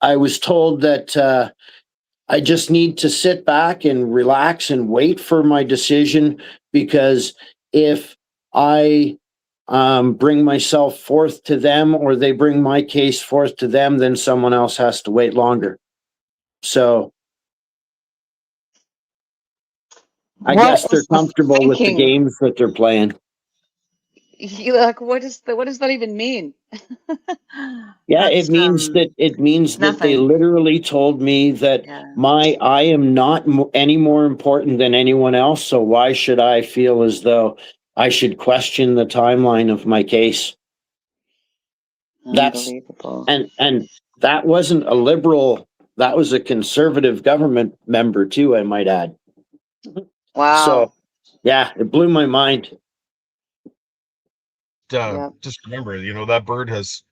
I was told that I just need to sit back and relax and wait for my decision, because if I bring myself forth to them, or they bring my case forth to them, then someone else has to wait longer. So I guess What they're was the comfortable with the thinking? games that they're playing. you like, what does that even mean? Yeah, That's it means that they nothing. literally told me that Yeah. I am not any more important than anyone else, so why should I feel as though I should question the timeline of my case? That's Unbelievable. and that wasn't a liberal, that was a conservative government member too, I might add. So, Wow. yeah, it blew my mind. Yep. Just remember, that bird has,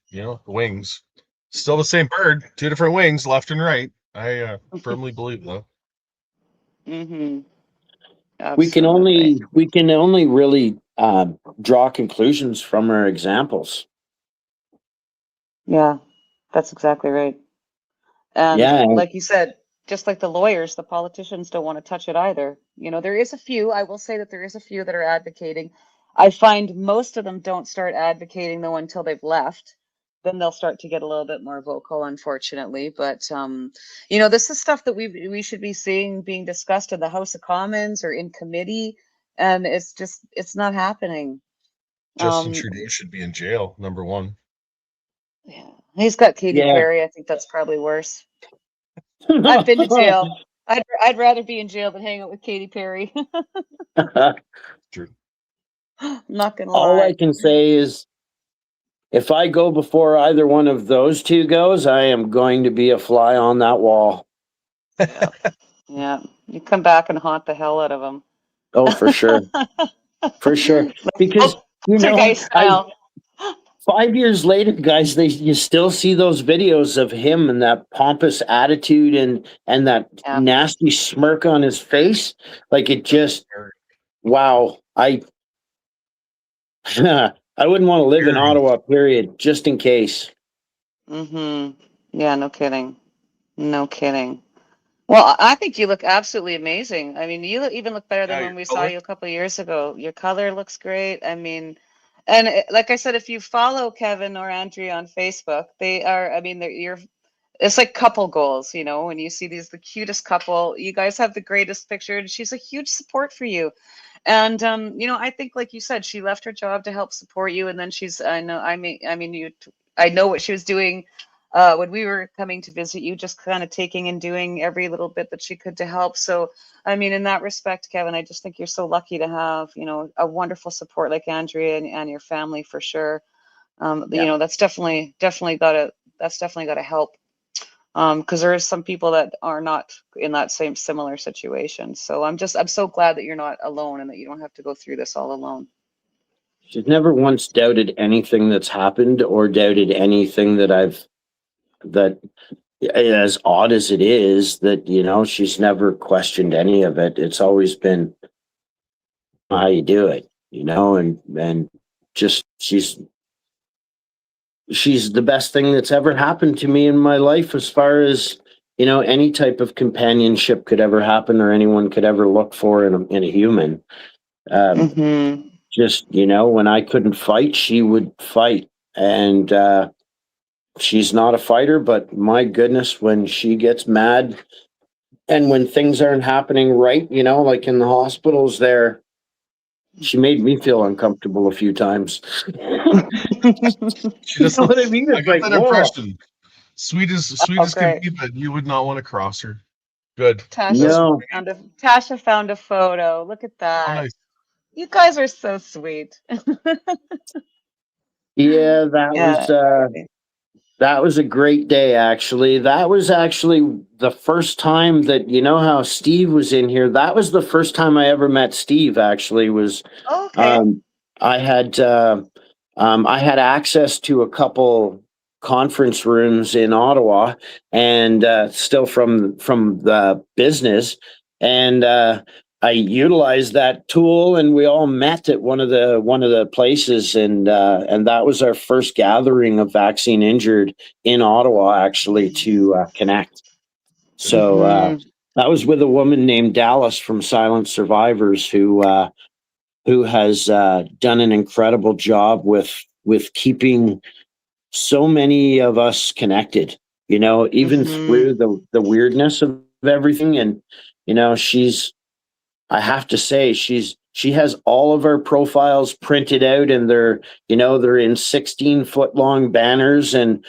wings. Still the same bird, two different wings, left and right. I firmly believe that. Mm-hmm. Absolutely. We can only really draw conclusions from our examples. Yeah, that's exactly right. And Yeah, like you said, just like the lawyers, the politicians don't want to touch it either. There is a few, I will say that there is a few that are advocating. I find most of them don't start advocating though until they've left. Then they'll start to get a little bit more vocal, unfortunately. But this is stuff that we should be seeing being discussed in the House of Commons or in committee, and it's not happening. Justin Um, Trudeau should be in jail, number one. yeah, he's got Katy yeah. Perry. I think that's probably worse. I've been to jail. I'd rather be in jail than hang out with Katy Perry. True. I'm not gonna All I lie. can say is if I go before either one of those two goes, I am going to be a fly on that wall. Yeah, yeah. You come back and haunt the hell out of them. Oh, for sure. For sure. Because, Poltergeist I style. 5 years later, guys, you still see those videos of him and that pompous attitude and that Yeah. nasty smirk on his face. Like it just, wow. I wouldn't want to live in Ottawa, period, just in case. Mm-hmm. Yeah, no kidding. No kidding. Well, I think you look absolutely amazing. I mean, even look better than Yeah, when your we saw color. you a couple of years ago. Your color looks great. I mean, and like I said, if you follow Kevin or Andrea on Facebook, they are, I mean, it's like couple goals, when you see the cutest couple, you guys have the greatest picture, and she's a huge support for you. And I think, like you said, she left her job to help support you, and then I know what she was doing when we were coming to visit you, just kind of taking and doing every little bit that she could to help. So, I mean, in that respect, Kevin, I just think you're so lucky to have, a wonderful support like Andrea and your family for sure. Yeah. That's definitely got to help. Because there is some people that are not in that same similar situation. So I'm so glad that you're not alone and that you don't have to go through this all alone. She's never once doubted anything that's happened or doubted anything that as odd as it is, that, she's never questioned any of it. It's always been how you do it, and just she's the best thing that's ever happened to me in my life as far as, any type of companionship could ever happen or anyone could ever look for in a human. Mm-hmm. Just, when I couldn't fight, she would fight. And she's not a fighter, but my goodness, when she gets mad and when things aren't happening right, like in the hospitals there, she made me feel uncomfortable a few times. She You just, know what I mean? I It's got like, that whoa. impression. Sweet Oh, as can great. be, but you would not want to cross her. Good. That's No. Tasha found a photo. Look at oh that. nice. You guys are so sweet. Yeah, Yeah. that was a great day, actually. That was actually the first time that, how Steve was in here. That was the first time I ever met Steve, actually, was Okay. um, I had I had access to a couple conference rooms in Ottawa, and still from the business, and I utilized that tool, and we all met at one of the places, and that was our first gathering of vaccine injured in Ottawa, actually, to connect. So Mhm. that was with a woman named Dallas from Silent Survivors, who has done an incredible job with keeping so many of us connected. Even Mhm. through the weirdness of everything, and she's I have to say, she has all of our profiles printed out, and they're in 16-foot long banners, and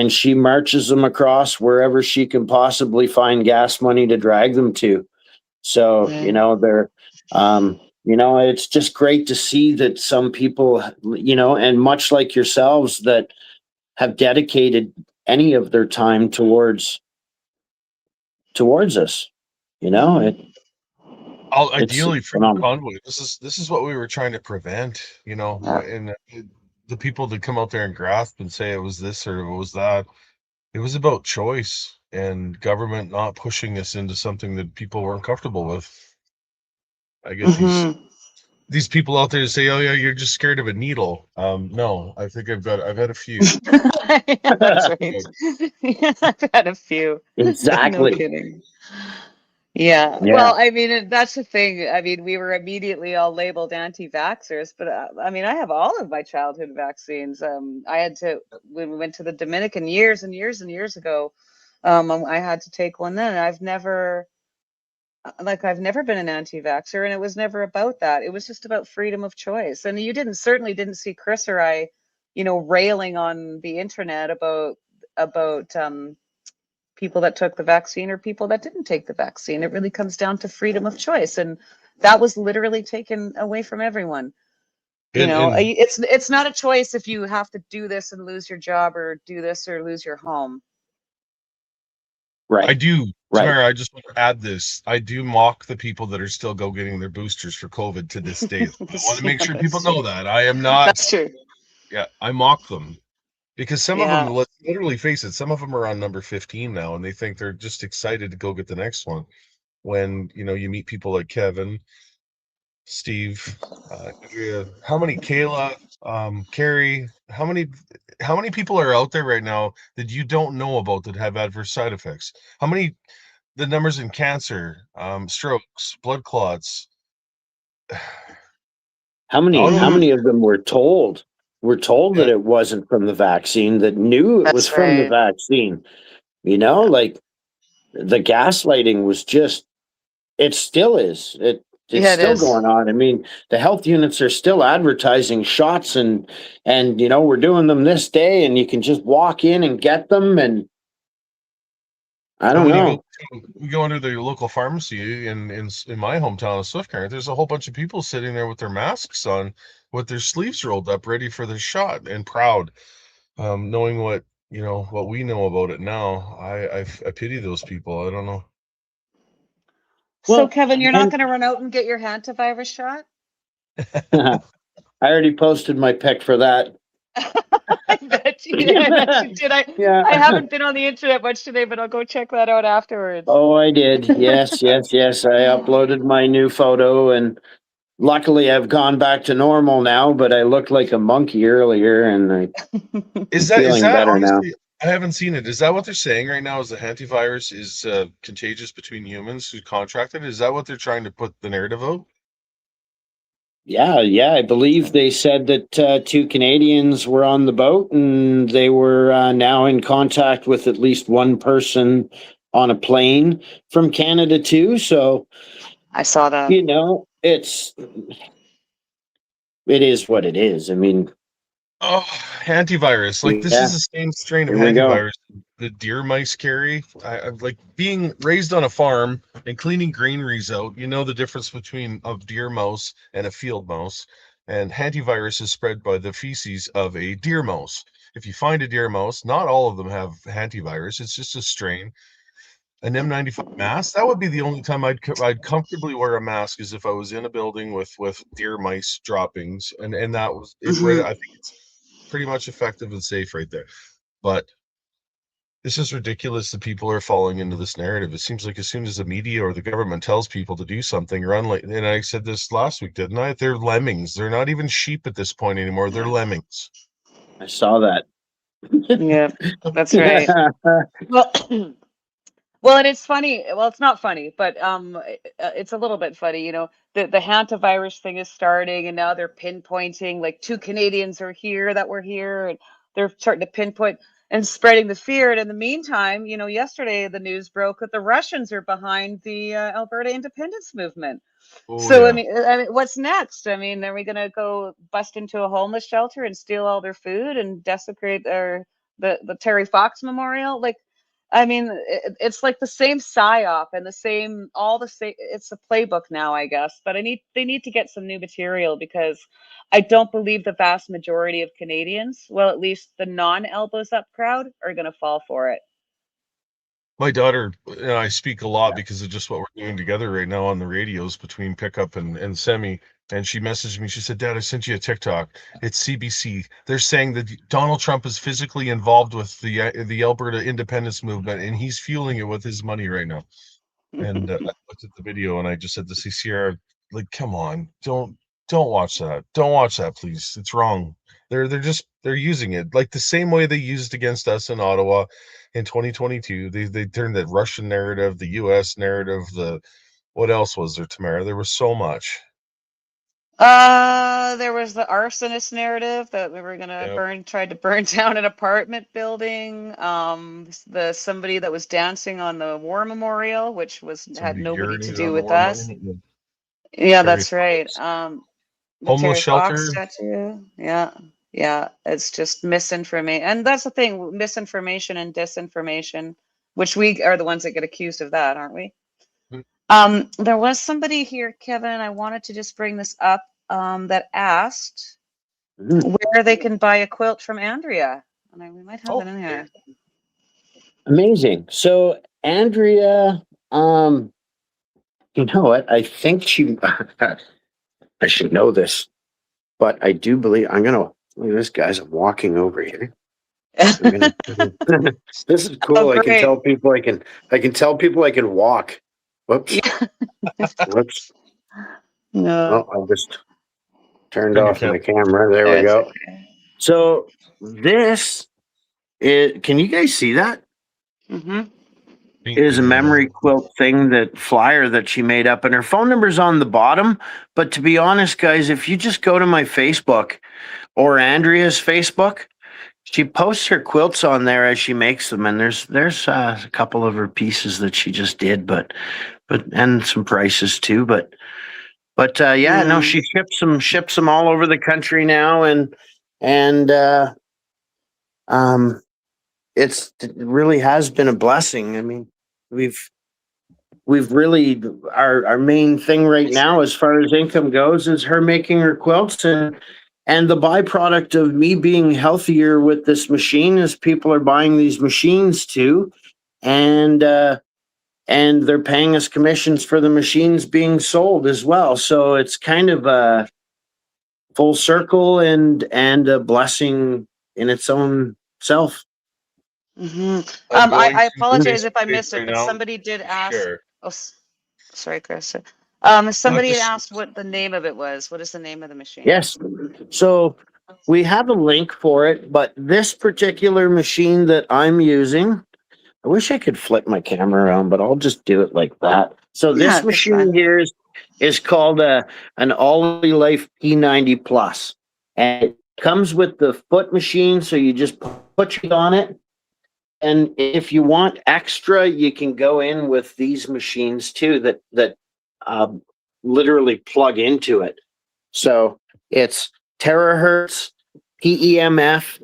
she marches them across wherever she can possibly find gas money to drag them to. So, they're, it's just great to see that some people, and much like yourselves, that have dedicated any of their time towards us. It's Ideally from the phenomenal. convoy. This is what we were trying to prevent, and the people that come out there and grasp and say it was this or it was that. It was about choice and government not pushing us into something that people weren't comfortable with. I get these people out there to say, "Oh yeah, you're just scared of a needle." No, I think I've had a few. Yeah, that's right. Yeah, I've had a few. No Exactly. kidding. Yeah. Yeah. Well, I mean, that's the thing. I mean, we were immediately all labeled anti-vaxxers, but I mean, I have all of my childhood vaccines. I had to, when we went to the Dominican years and years and years ago, I had to take one then. I've never been an anti-vaxxer, and it was never about that. It was just about freedom of choice. And you certainly didn't see Chris or I, railing on the internet about people that took the vaccine or people that didn't take the vaccine. It really comes down to freedom of choice, and that was literally taken away from everyone. And It's not a choice if you have to do this and lose your job, or do this or lose your home. Right. I do, Right. Tamara, I just want to add this. I do mock the people that are still getting their boosters for COVID to this day. I want to make sure people know that. I am not. That's true. Yeah, I mock them. Because some of them, Yeah. let's literally face it, some of them are on number 15 now, and they think they're just excited to go get the next one. When, you meet people like Kevin, Steve, Andrea, how many, Kayla, Carrie, how many people are out there right now that you don't know about that have adverse side effects? How many, the numbers in cancer, strokes, blood clots. How many of them were told Yeah. that it wasn't from the vaccine, that knew it was That's from the right. vaccine? Like the gaslighting was just, it still is. It's Yeah, it still is. going on. I mean, the health units are still advertising shots, and we're doing them this day, and you can just walk in and get them, and I don't When know. you go into the local pharmacy in my hometown of Swift Current, there's a whole bunch of people sitting there with their masks on, with their sleeves rolled up, ready for the shot and proud. Knowing what we know about it now, I pity those people. I don't know. So, Well, Kevin, you're not and going to run out and get your hantavirus shot? I already posted my pic for that. I bet you did. I bet you did. Yeah. I haven't been on the internet much today, but I'll go check that out afterwards. Oh, I did. Yes, yes, yes. I uploaded my new photo, and luckily I've gone back to normal now, but I looked like a monkey earlier, and I'm Is feeling that better now. honestly? I haven't seen it. Is that what they're saying right now? Is the hantavirus is contagious between humans who contracted it? Is that what they're trying to put the narrative out? Yeah, yeah. I believe they said that 2 Canadians were on the boat, and they were now in contact with at least one person on a plane from Canada too. So, I saw that. it is what it is. I mean, Oh, antivirus. Like this is yeah, the same strain of here we go. antivirus the deer mice carry. I'm like being raised on a farm and cleaning granaries out. You know the difference between a deer mouse and a field mouse. And antivirus is spread by the feces of a deer mouse. If you find a deer mouse, not all of them have antivirus. It's just a strain. An N95 mask, that would be the only time I'd comfortably wear a mask, is if I was in a building with deer mice droppings, and that was it. Right, I think it's pretty much effective and safe right there. But this is ridiculous that people are falling into this narrative. It seems like as soon as the media or the government tells people to do something, run like, and I said this last week, didn't I? They're lemmings. They're not even sheep at this point anymore. They're lemmings. I saw that. Yeah, that's right. Well, well, and it's funny. Well, it's not funny, but it's a little bit funny. The hantavirus thing is starting, and now they're pinpointing like 2 Canadians are here that were here, and they're starting to pinpoint and spreading the fear. And in the meantime, yesterday the news broke that the Russians are behind the Alberta independence movement. Oh So yeah. I mean, what's next? I mean, are we gonna go bust into a homeless shelter and steal all their food and desecrate the Terry Fox Memorial? Like, I mean, it's like the same psyop and the same all the same. It's a playbook now, I guess. But they need to get some new material because I don't believe the vast majority of Canadians, well, at least the non-elbows up crowd, are gonna fall for it. My daughter and I speak a lot because of just what we're doing together right now on the radios between pickup and semi. And she messaged me. She said, "Dad, I sent you a TikTok. It's CBC. They're saying that Donald Trump is physically involved with the Alberta independence movement, and he's fueling it with his money right now." And I looked at the video and I just said to CCR, like, come on, don't watch that. Don't watch that, please. It's wrong. They're using it like the same way they used against us in Ottawa in 2022. They turned that Russian narrative, the US narrative, the what else was there, Tamara? There was so much. There was the arsonist narrative that we were gonna Yeah, tried to burn down an apartment building. The somebody that was dancing on the war memorial, which had somebody nobody to urinated do on the with war us. monument. Yeah, Terry that's right. Fox. The Homeless Terry Fox shelter. statue. Yeah, yeah. It's just misinformation, and that's the thing: misinformation and disinformation, which we are the ones that get accused of that, aren't we? There was somebody here, Kevin. I wanted to just bring this up. That asked where they can buy a quilt from Andrea. And we might have Oh, it in here. Amazing. So Andrea, you know what? I think she. I should know this, but I do believe I'm gonna. Look at this, guys. I'm walking over here. I'm gonna. This is Oh, cool. I can great. tell people I can. I can tell people I can walk. Whoops. Yeah. Whoops. No, Oh, I just turned turn your off camera. my camera. There we it's go. okay. So this is. Can you guys see that? Mm-hmm. Is a memory quilt thing that flyer that she made up, and her phone number's on the bottom. But to be honest, guys, if you just go to my Facebook or Andrea's Facebook, she posts her quilts on there as she makes them, and there's a couple of her pieces that she just did, but and some prices too. But yeah, no, Mm. she ships them all over the country now, and um, it really has been a blessing. I mean, we've we've really our main thing right now as far as income goes is her making her quilts, and the byproduct of me being healthier with this machine is people are buying these machines too, and they're paying us commissions for the machines being sold as well. So it's kind of a full circle and a blessing in its own self. Mm-hmm. I'm going I to the apologize Facebook if I page missed it, right but now somebody did to ask. share. Oh, sorry, Chris. No, Somebody had just asked what the name of it was. What is the name of the machine? Yes. So we have a link for it, but this particular machine that I'm using, I wish I could flip my camera around, but I'll just do it like that. So Yeah, this that's machine fine. here is called an Ollie Life P90 Plus, and it comes with the foot machine. So you just put it on it, and if you want extra, you can go in with these machines too that um, literally plug into it. So it's terahertz, PEMF,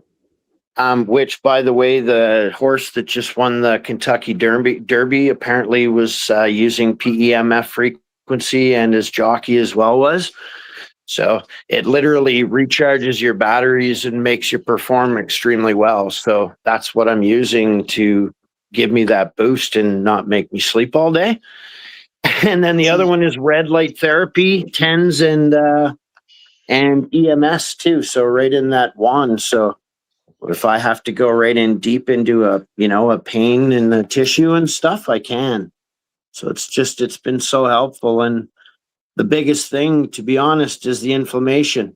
which, by the way, the horse that just won the Kentucky Derby apparently was using PEMF frequency, and his jockey as well was. So it literally recharges your batteries and makes you perform extremely well. So that's what I'm using to give me that boost and not make me sleep all day. And then the other one is red light therapy, TENS and EMS too. So right in that wand. So if I have to go right in deep into a pain in the tissue and stuff, I can. So it's been so helpful. And the biggest thing, to be honest, is the inflammation.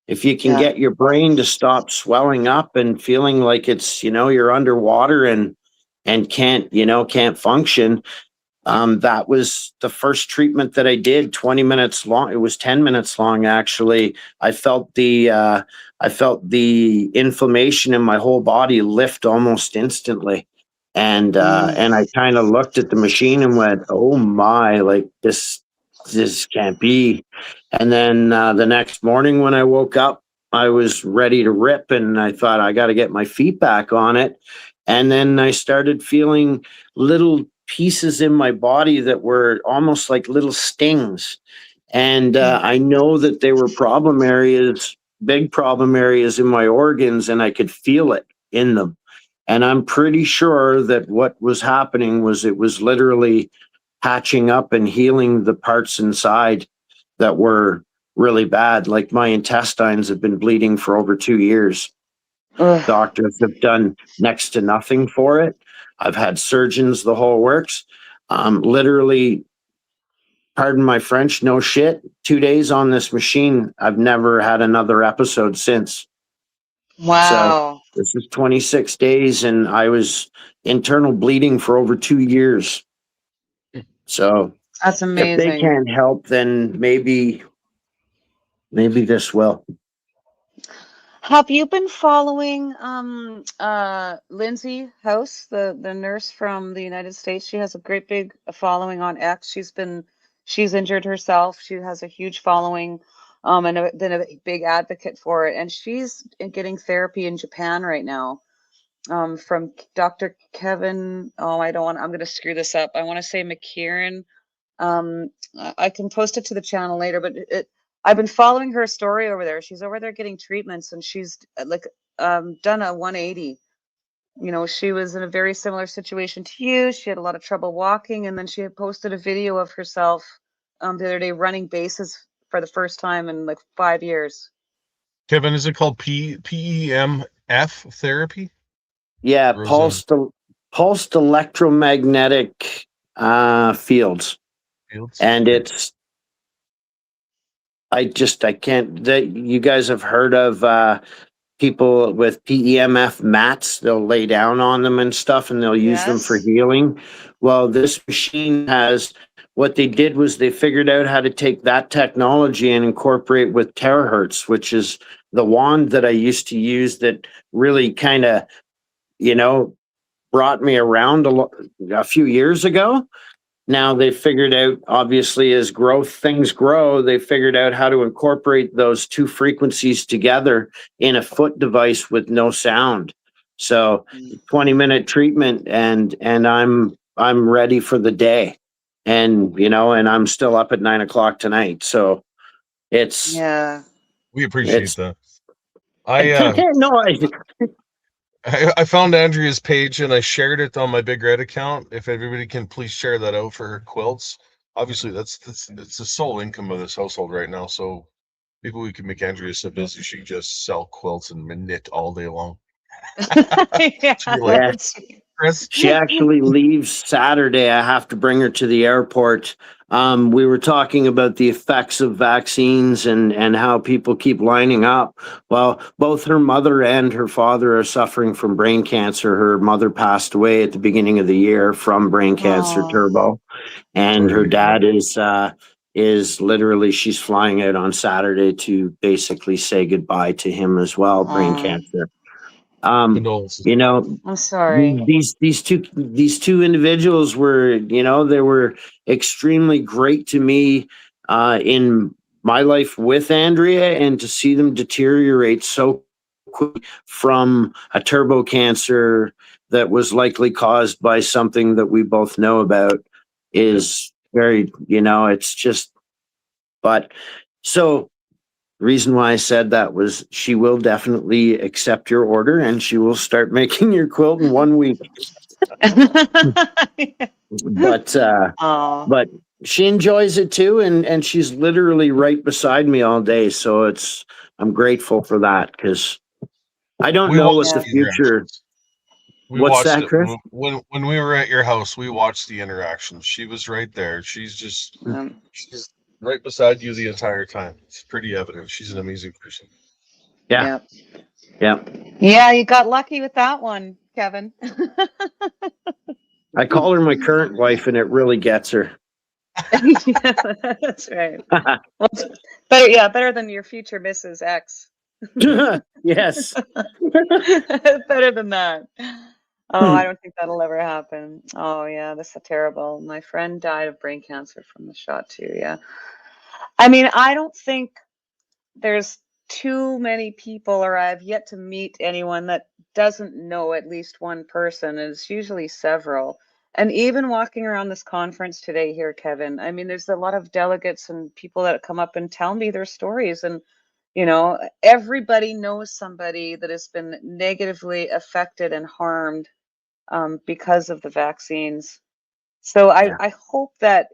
If you can Yeah. get your brain to stop swelling up and feeling like it's, you're underwater and can't function. That was the first treatment that I did, 20 minutes long. It was 10 minutes long, actually. I felt the inflammation in my whole body lift almost instantly. And Mm. I kind of looked at the machine and went, oh my, like this this can't be. And then the next morning when I woke up, I was ready to rip, and I thought I got to get my feet back on it. And then I started feeling little pieces in my body that were almost like little stings. And I know that they were problem areas, big problem areas in my organs, and I could feel it in them. And I'm pretty sure that what was happening was it was literally patching up and healing the parts inside that were really bad. Like my intestines have been bleeding for over 2 years. Ugh. Doctors have done next to nothing for it. I've had surgeons, the whole works. Literally, pardon my French, no shit. 2 days on this machine. I've never had another episode since. So Wow. this is 26 days, and I was internal bleeding for over 2 years. So That's if they amazing. can't help, then maybe this will. Have you been following Lindsay House, the nurse from the United States? She has a great big following on X. She's injured herself. She has a huge following, and been a big advocate for it. And she's getting therapy in Japan right now, from Dr. Kevin. Oh, I'm going to screw this up. I want to say McKieran. I can post it to the channel later, but I've been following her story over there. She's over there getting treatments, and she's like done a 180. You know, she was in a very similar situation to you. She had a lot of trouble walking, and then she had posted a video of herself the other day running bases for the first time in like 5 years. Kevin, is it called PEMF therapy? Yeah, Or is it pulsed electromagnetic fields. fields? And Okay. it's I can't. That you guys have heard of people with PEMF mats? They'll lay down on them and stuff, and they'll use them for Yes. healing. Well, this machine has. What they did was they figured out how to take that technology and incorporate with terahertz, which is the wand that I used to use that really kind of, you know, brought me around a few years ago. Now they figured out, obviously, as things grow, they figured out how to incorporate those two frequencies together in a foot device with no sound. So 20-minute treatment, and I'm ready for the day. And and I'm still up at 9 o'clock tonight. So it's Yeah. We appreciate it's that. I no, I found Andrea's page and I shared it on my Big Red account. If everybody can please share that out for her quilts. Obviously, that's it's the sole income of this household right now. So maybe we can make Andrea so busy she can just sell quilts and knit all day long. Yeah, yeah. Chris, She actually leaves Saturday. I have to bring her to the airport. We were talking about the effects of vaccines and how people keep lining up. Well, both her mother and her father are suffering from brain cancer. Her mother passed away at the beginning of the year from brain cancer, Oh, turbo, and sorry her to hear dad is literally, she's flying out on Saturday to basically say goodbye to him as well, brain oh, cancer. that. Um, Condolences. you know, I'm sorry. these two individuals were, they were extremely great to me in my life with Andrea, and to see them deteriorate so quickly from a turbo cancer that was likely caused by something that we both know about is very, it's just. But so the reason why I said that was she will definitely accept your order, and she will start making your quilt in 1 week. But Oh, but she enjoys it too, and she's literally right beside me all day. So I'm grateful for that, because I don't We know what watched the yeah. the future. interactions. We What's watched that, it Chris? when we were at your house. We watched the interactions. She was right there. She's right beside you the entire time. It's pretty evident. She's an amazing person. Yeah, Yeah. yeah. Yeah, you got lucky with that one, Kevin. I call her my current wife, and it really gets her. Yeah, that's right. Well, it's better, yeah, better than your future Mrs. X. Yes. Better than that. Oh, I don't think that'll ever happen. Oh, yeah, that's terrible. My friend died of brain cancer from the shot too. Yeah. I mean, I don't think there's too many people, or I've yet to meet anyone that doesn't know at least one person, and it's usually several. And even walking around this conference today here, Kevin, I mean, there's a lot of delegates and people that come up and tell me their stories. And, everybody knows somebody that has been negatively affected and harmed because of the vaccines. So Yeah. I hope that,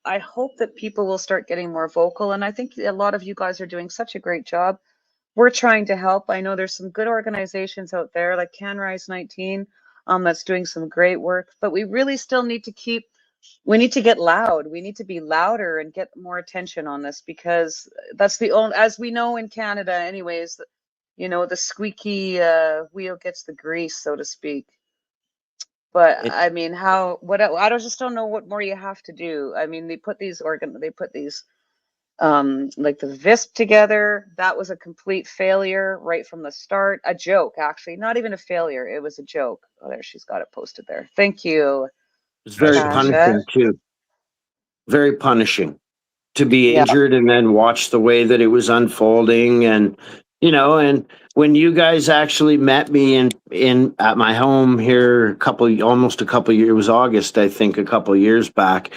I hope that people will start getting more vocal. And I think a lot of you guys are doing such a great job. We're trying to help. I know there's some good organizations out there like CanRise 19 that's doing some great work, but we really still need to we need to get loud. We need to be louder and get more attention on this, because that's the only, as we know in Canada anyways, the squeaky wheel gets the grease, so to speak. But It, I mean, I just don't know what more you have to do. I mean, they put these like the VISP together. That was a complete failure right from the start. A joke, actually, not even a failure. It was a joke. Oh, there, she's got it posted there. Thank you, it's Yeah, very so Tasha. punishing too. Very punishing to be Yeah. injured and then watch the way that it was unfolding. And and when you guys actually met me in at my home here almost a couple years, it was August, I think, a couple of years back.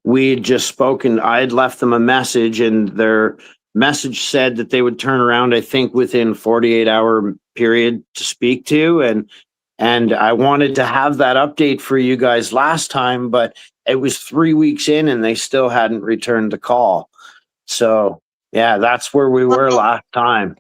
We had just spoken. I had left them a message, and their message said that they would turn around, I think, within 48-hour period to speak to. And I wanted to have that update for you guys last time, but it was 3 weeks in and they still hadn't returned the call. So yeah, that's where we were Well, last time.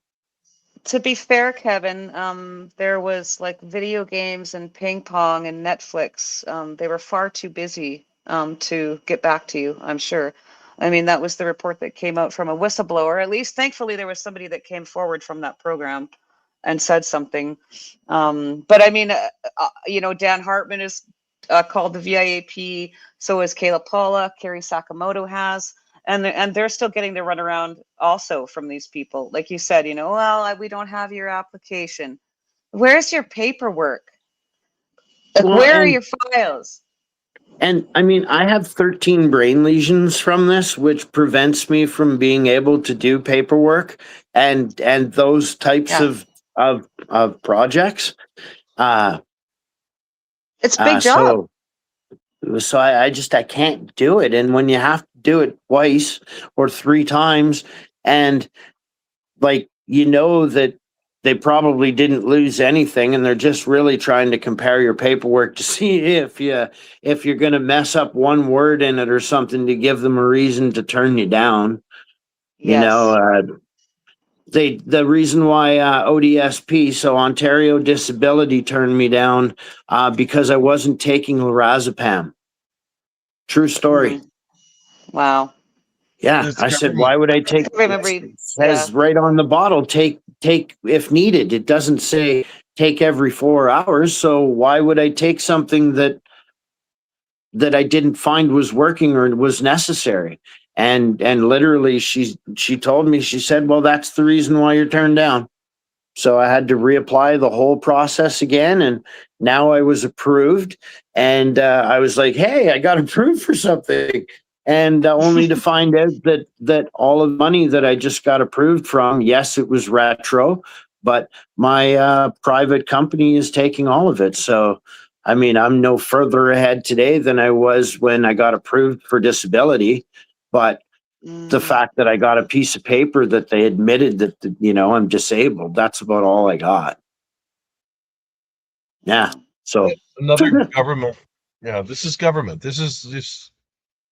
to be fair, Kevin, there was like video games and ping pong and Netflix. They were far too busy to get back to you, I'm sure. I mean, that was the report that came out from a whistleblower. At least, thankfully, there was somebody that came forward from that program and said something. But I mean, Dan Hartman is called the VIAP. So is Kayla Paula. Carrie Sakamoto has. And they're still getting the runaround also from these people. Like you said, well, we don't have your application. Where's your paperwork? Like, Well, where are your files? and I mean, I have 13 brain lesions from this, which prevents me from being able to do paperwork and those types Yeah, of projects. Uh, it's a uh, big job. so I can't do it. And when you have to do it twice or three times, and like that they probably didn't lose anything, and they're just really trying to compare your paperwork to see if you're going to mess up one word in it or something to give them a reason to turn you down. You know, Yes. the reason why ODSP, so Ontario Disability, turned me down because I wasn't taking lorazepam. True story. Mm, wow. Yeah, it's I said, government. why would I I take? remember. It Yeah. says right on the bottle, take if needed. It doesn't say take every 4 hours. So why would I take something that I didn't find was working or was necessary? And literally, she told me, she said, well, that's the reason why you're turned down. So I had to reapply the whole process again, and now I was approved. And I was like, "Hey, I got approved for something," and only to find out that all of the money that I just got approved from, yes, it was retro, but my private company is taking all of it. So, I mean, I'm no further ahead today than I was when I got approved for disability, but the Mm, fact that I got a piece of paper that they admitted that I'm disabled. That's about all I got. Yeah. yeah. So Another government. Yeah, this is government. This is this.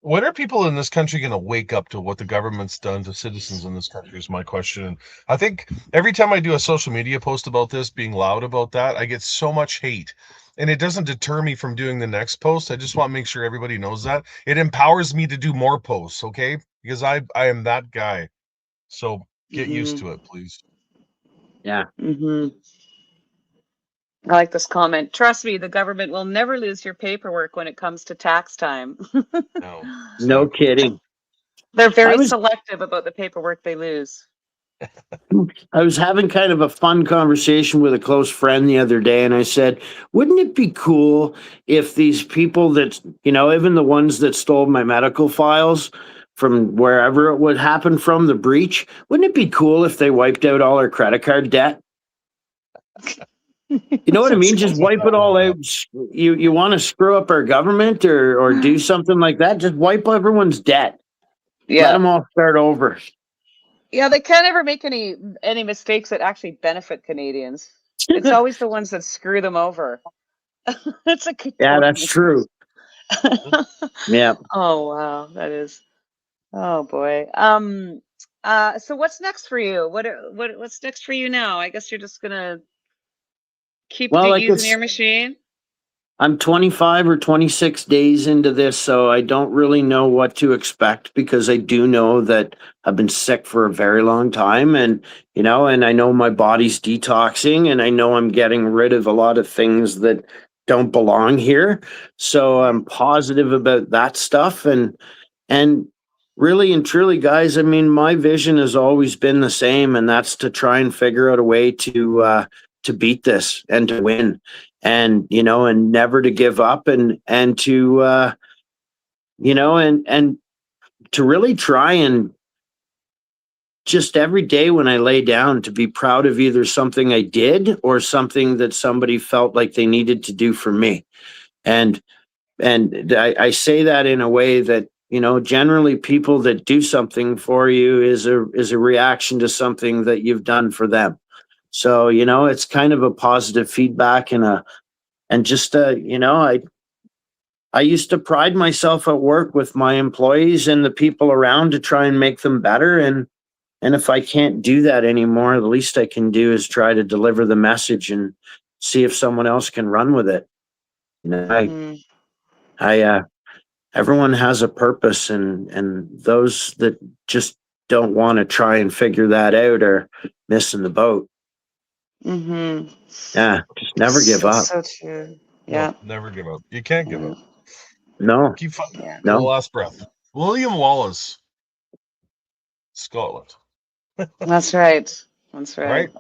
When are people in this country going to wake up to what the government's done to citizens in this country? Is my question. And I think every time I do a social media post about this, being loud about that, I get so much hate. And it doesn't deter me from doing the next post. I just want to make sure everybody knows that. It empowers me to do more posts, okay? Because I am that guy. So get used Mm-hmm. to it, please. yeah, Mm-hmm. I like this comment. Trust me, the government will never lose your paperwork when it comes to tax time. No, no exactly. kidding. They're I very was selective about the paperwork they lose. I was having kind of a fun conversation with a close friend the other day, and I said, wouldn't it be cool if these people that, even the ones that stole my medical files from wherever it would happen from the breach, wouldn't it be cool if they wiped out all our credit card debt? You know what I mean? Just wipe it all out. You want to screw up our government or do something like that? Just wipe everyone's debt. Let them all start over. Yeah, they can't ever make any mistakes that actually benefit Canadians. It's always the ones that screw them over. It's a good Yeah, point. that's true. Yeah. Oh wow, that is. Oh boy. So what's next for you? What's next for you now? I guess you're just gonna keep Well, like using your machine. I'm 25 or 26 days into this, so I don't really know what to expect because I do know that I've been sick for a very long time and I know my body's detoxing and I know I'm getting rid of a lot of things that don't belong here. So I'm positive about that stuff and really and truly, guys, I mean, my vision has always been the same, and that's to try and figure out a way to beat this and to win and and never to give up and to and to really try and just every day when I lay down to be proud of either something I did or something that somebody felt like they needed to do for me. And I say that in a way that generally people that do something for you is a reaction to something that you've done for them. So it's kind of a positive feedback and just I used to pride myself at work with my employees and the people around to try and make them better and if I can't do that anymore, the least I can do is try to deliver the message and see if someone else can run with it. I everyone has a purpose and those that just don't want to try and figure that out are missing the boat. Mm-hmm. Yeah, just never give up. So true. Yeah. No, never give up. You can't give up. No. Keep fighting. Yeah. The last breath. William Wallace, Scotland. That's right. That's right.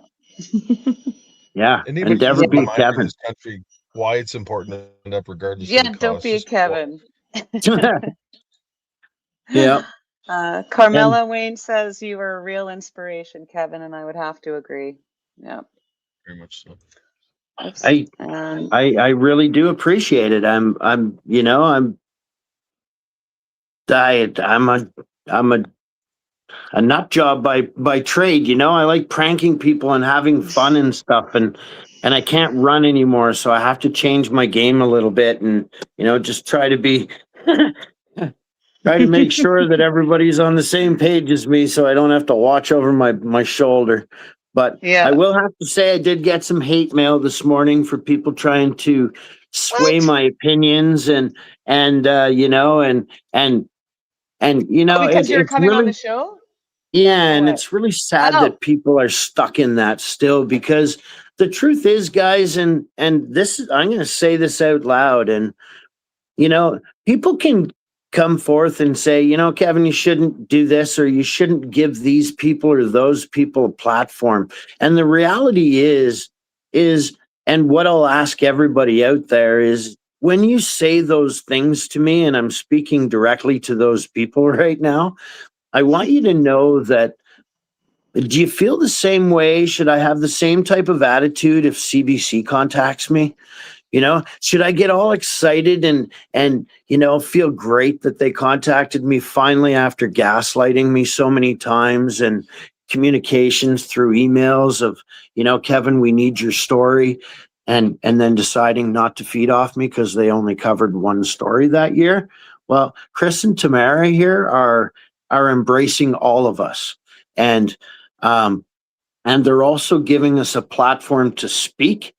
Yeah, And never be Kevin. This country, why it's important to end up regardless. Yeah, don't be a Kevin. Yeah. Carmela Wayne says you were a real inspiration, Kevin, and I would have to agree. Yeah. Very much so. Oops. I really do appreciate it. I'm a nut job by trade. I like pranking people and having fun and stuff and I can't run anymore, so I have to change my game a little bit and just try to be try to make sure that everybody's on the same page as me so I don't have to watch over my shoulder. But I will have to say I did get some hate mail this morning for people trying to sway my opinions and because you're coming on the show? Yeah, and it's really sad that people are stuck in that still because the truth is, guys, and this is, I'm going to say this out loud, and people can come forth and say, Kevin, you shouldn't do this or you shouldn't give these people or those people a platform. And the reality is, and what I'll ask everybody out there is, when you say those things to me, and I'm speaking directly to those people right now, I want you to know that, do you feel the same way? Should I have the same type of attitude if CBC contacts me? Should I get all excited and feel great that they contacted me finally after gaslighting me so many times and communications through emails of, Kevin, we need your story, and then deciding not to feed off me because they only covered one story that year? Well, Chris and Tamara here are embracing all of us, and they're also giving us a platform to speak.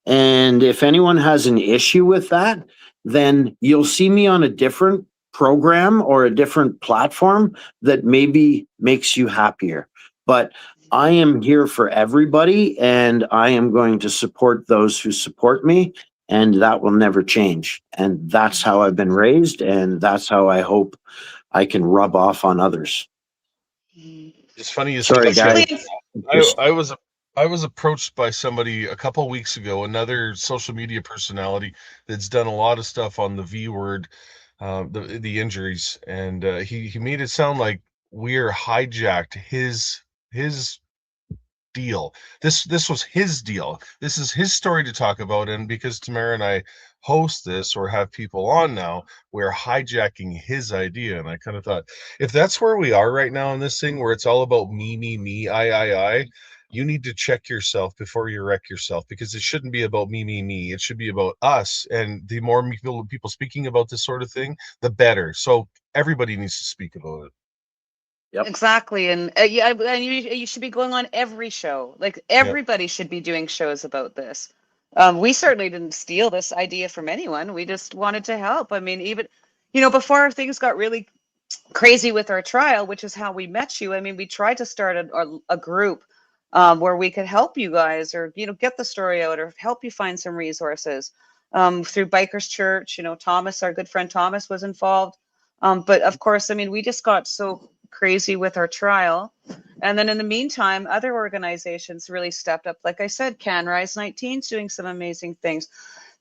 And if anyone has an issue with that, then you'll see me on a different program or a different platform that maybe makes you happier. But I am here for everybody, and I am going to support those who support me, and that will never change. And that's how I've been raised, and that's how I hope I can rub off on others. Yeah, It's funny you say Sorry, that, It's guys. Kevin. really, I was approached by somebody a couple weeks ago, another social media personality that's done a lot of stuff on the V word, the injuries, and he made it sound like we're hijacked his deal. This was his deal. This is his story to talk about, and because Tamara and I host this or have people on now, we're hijacking his idea. And I kind of thought, if that's where we are right now in this thing, where it's all about me, I, you need to check yourself before you wreck yourself, because it shouldn't be about me. It should be about us. And the more people speaking about this sort of thing, the better. So everybody needs to speak about it. Yep. exactly. And yeah, and you should be going on every show. Like Yeah. everybody should be doing shows about this. We certainly didn't steal this idea from anyone. We just wanted to help. I mean, even, before things got really crazy with our trial, which is how we met you. I mean, we tried to start a group where we could help you guys, or get the story out, or help you find some resources through Bikers Church. Thomas, our good friend Thomas, was involved. But of course, I mean, we just got so crazy with our trial. And then in the meantime, other organizations really stepped up. Like I said, Can Rise 19 is doing some amazing things.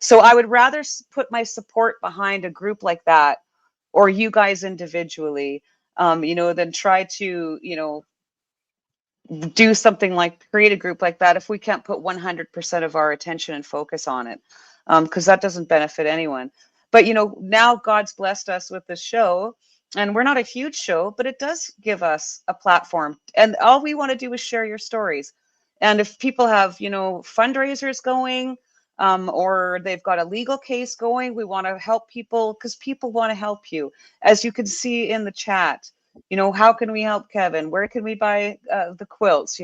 So I would rather put my support behind a group like that, or you guys individually, than try to, do something like create a group like that if we can't put 100% of our attention and focus on it, because that doesn't benefit anyone. But now God's blessed us with this show, and we're not a huge show, but it does give us a platform, and all we want to do is share your stories. And if people have fundraisers going, or they've got a legal case going, we want to help people, because people want to help you, as you can see in the chat. How can we help Kevin? Where can we buy the quilts?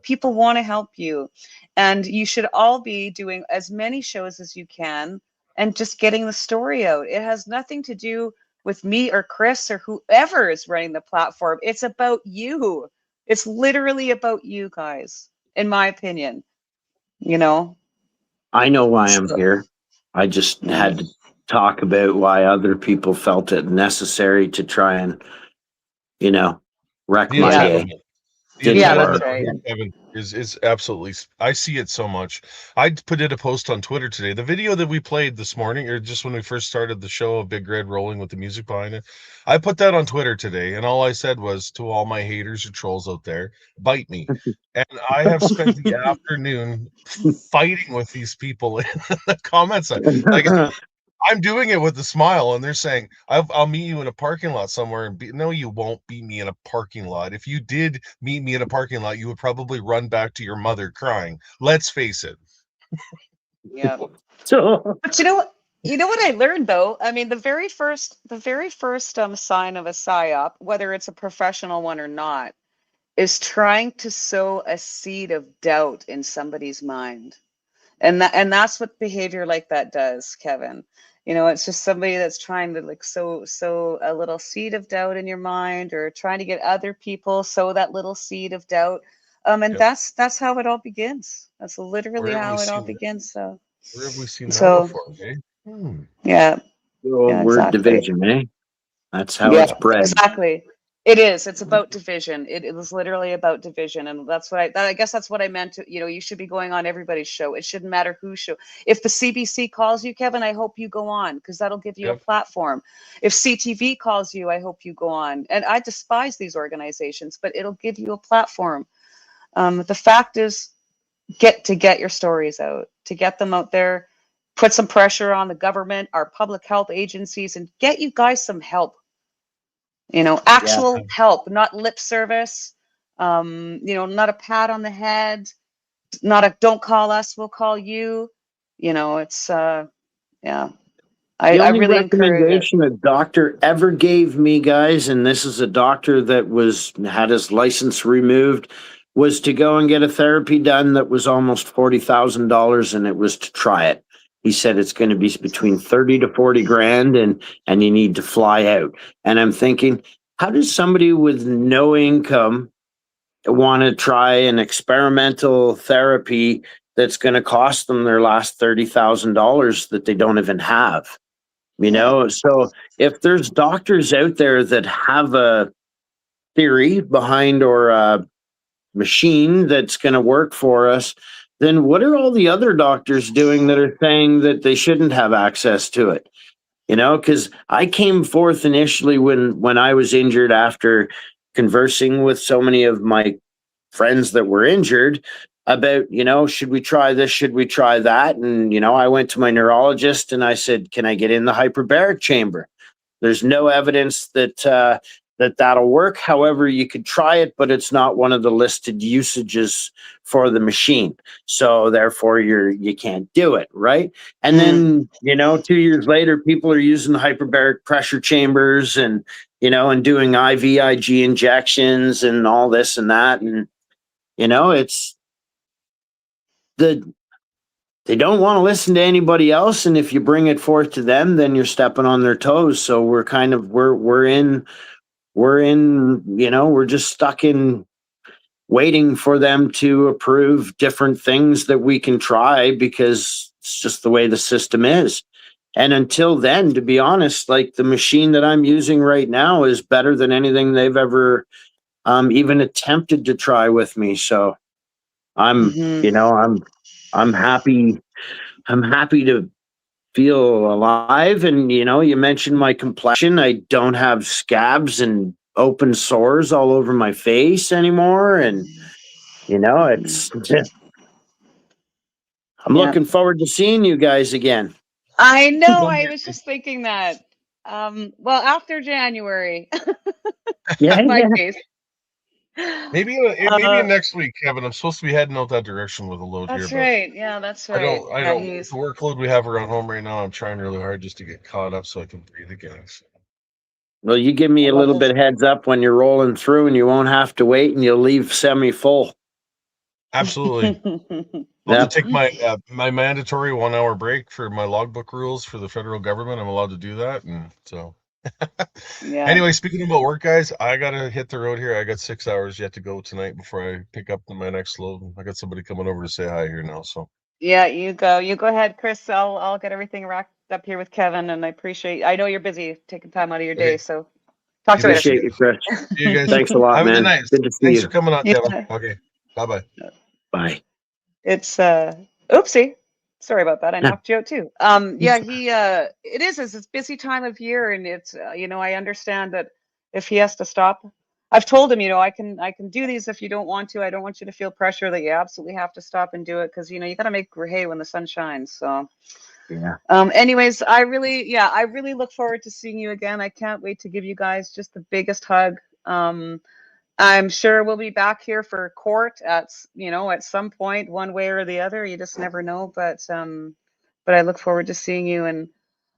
People want to help you. And you should all be doing as many shows as you can and just getting the story out. It has nothing to do with me or Chris or whoever is running the platform. It's about you. It's literally about you guys, in my opinion. I know why I'm So, here. I just yeah. had to talk about why other people felt it necessary to try and, wreck The my Yeah. day. entitlement. The Didn't Yeah, that's work. entitlement, right. Kevin, is absolutely. I see it so much. I put in a post on Twitter today. The video that we played this morning, or just when we first started the show of Big Red rolling with the music behind it, I put that on Twitter today, and all I said was, to all my haters or trolls out there, bite me. And I have spent the afternoon fighting with these people in the comments. Like, I'm doing it with a smile, and they're saying, I'll meet you in a parking lot somewhere. And no, you won't beat me in a parking lot. If you did meet me in a parking lot, you would probably run back to your mother crying. Let's face it. Yeah. So But you know what I learned though? I mean, the very first sign of a psyop, whether it's a professional one or not, is trying to sow a seed of doubt in somebody's mind. And that's what behavior like that does, Kevin. It's just somebody that's trying to like sow a little seed of doubt in your mind, or trying to get other people sow that little seed of doubt. And Yep. that's how it all begins. That's literally Where have we how it all seen that? begins. So Where have we seen that so before? Eh? Hmm. yeah, the old yeah, word exactly. division, eh? That's how Yeah, it's bred. exactly. It is. It's about division. It was literally about division, and that's what I guess that's what I meant. You should be going on everybody's show. It shouldn't matter whose show. If the CBC calls you, Kevin, I hope you go on, because that'll give you a Yep. platform. If CTV calls you, I hope you go on. And I despise these organizations, but it'll give you a platform. The fact is, get your stories out, to get them out there, put some pressure on the government, our public health agencies, and get you guys some help. Yeah. Actual help, not lip service, not a pat on the head, not a don't call us, we'll call you. It's yeah. I, The I only really encourage it. recommendation a doctor ever gave me, guys, and this is a doctor that had his license removed, was to go and get a therapy done that was almost $40,000, and it was to try it. He said it's going to be between 30 to 40 grand, and you need to fly out. And I'm thinking, how does somebody with no income want to try an experimental therapy that's going to cost them their last $30,000 that they don't even have? Yeah. So if there's doctors out there that have theory behind or a machine that's going to work for us, then what are all the other doctors doing that are saying that they shouldn't have access to it? You know, because I came forth initially when I was injured after conversing with so many of my friends that were injured about, you know, should we try this? Should we try that? And, you know, I went to my neurologist and I said, can I get in the hyperbaric chamber? There's no evidence that that'll work. However, you could try it, but it's not one of the listed usages for the machine. So therefore, you can't do it, right? And then, you know, 2 years later, people are using hyperbaric pressure chambers and, you know, and doing IVIG injections and all this and that. And, you know, it's they don't want to listen to anybody else, and if you bring it forth to them, then you're stepping on their toes. So we're kind of we're in, you know, we're just stuck in waiting for them to approve different things that we can try, because it's just the way the system is. And until then, to be honest, like the machine that I'm using right now is better than anything they've ever even attempted to try with me. So I'm, Mhm. you know, I'm happy. I'm happy to feel alive. And, you know, you mentioned my complexion. I don't have scabs and open sores all over my face anymore. And, you know, it's, I'm Yeah. looking forward to seeing you guys again. I know. Come I here. was just thinking that. Well, after January, Yeah, in my yeah. case. Maybe Uh, in next week, Kevin. I'm supposed to be heading out that direction with a load here, that's but right. Yeah, that's I right. don't. I Yeah, don't. With he's. the workload we have around home right now, I'm trying really hard just to get caught up so I can breathe again. So, Well, you give me a Well, little bit heads up when you're rolling through, and you won't have to wait, and you'll leave semi full. absolutely. I'll have Yeah. to take my mandatory 1 hour break for my logbook rules for the federal government. I'm allowed to do that, and so. Yeah. Anyway, speaking about work, guys, I gotta hit the road here. I got 6 hours yet to go tonight before I pick up my next load. I got somebody coming over to say hi here now, so Yeah, you go. You go ahead, Chris. I'll get everything wrapped up here with Kevin, and I know you're busy taking time out of your day, okay. so talk to you later. See Appreciate you, Chris. you guys. Thanks a lot, Have a good man. night. Good to see Thanks for you. coming on, Kevin. Yeah. Okay, bye bye. Bye. It's oopsie. Sorry about that. I knocked you out too. Yeah, it's a busy time of year, and it's you know, I understand that if he has to stop, I've told him, you know, I can do these if you don't want to. I don't want you to feel pressure that you absolutely have to stop and do it, because you know, you got to make hay when the sun shines. So Yeah. anyways, I really look forward to seeing you again. I can't wait to give you guys just the biggest hug. I'm sure we'll be back here for court you know, at some point, one way or the other. You just never know. But I look forward to seeing you. And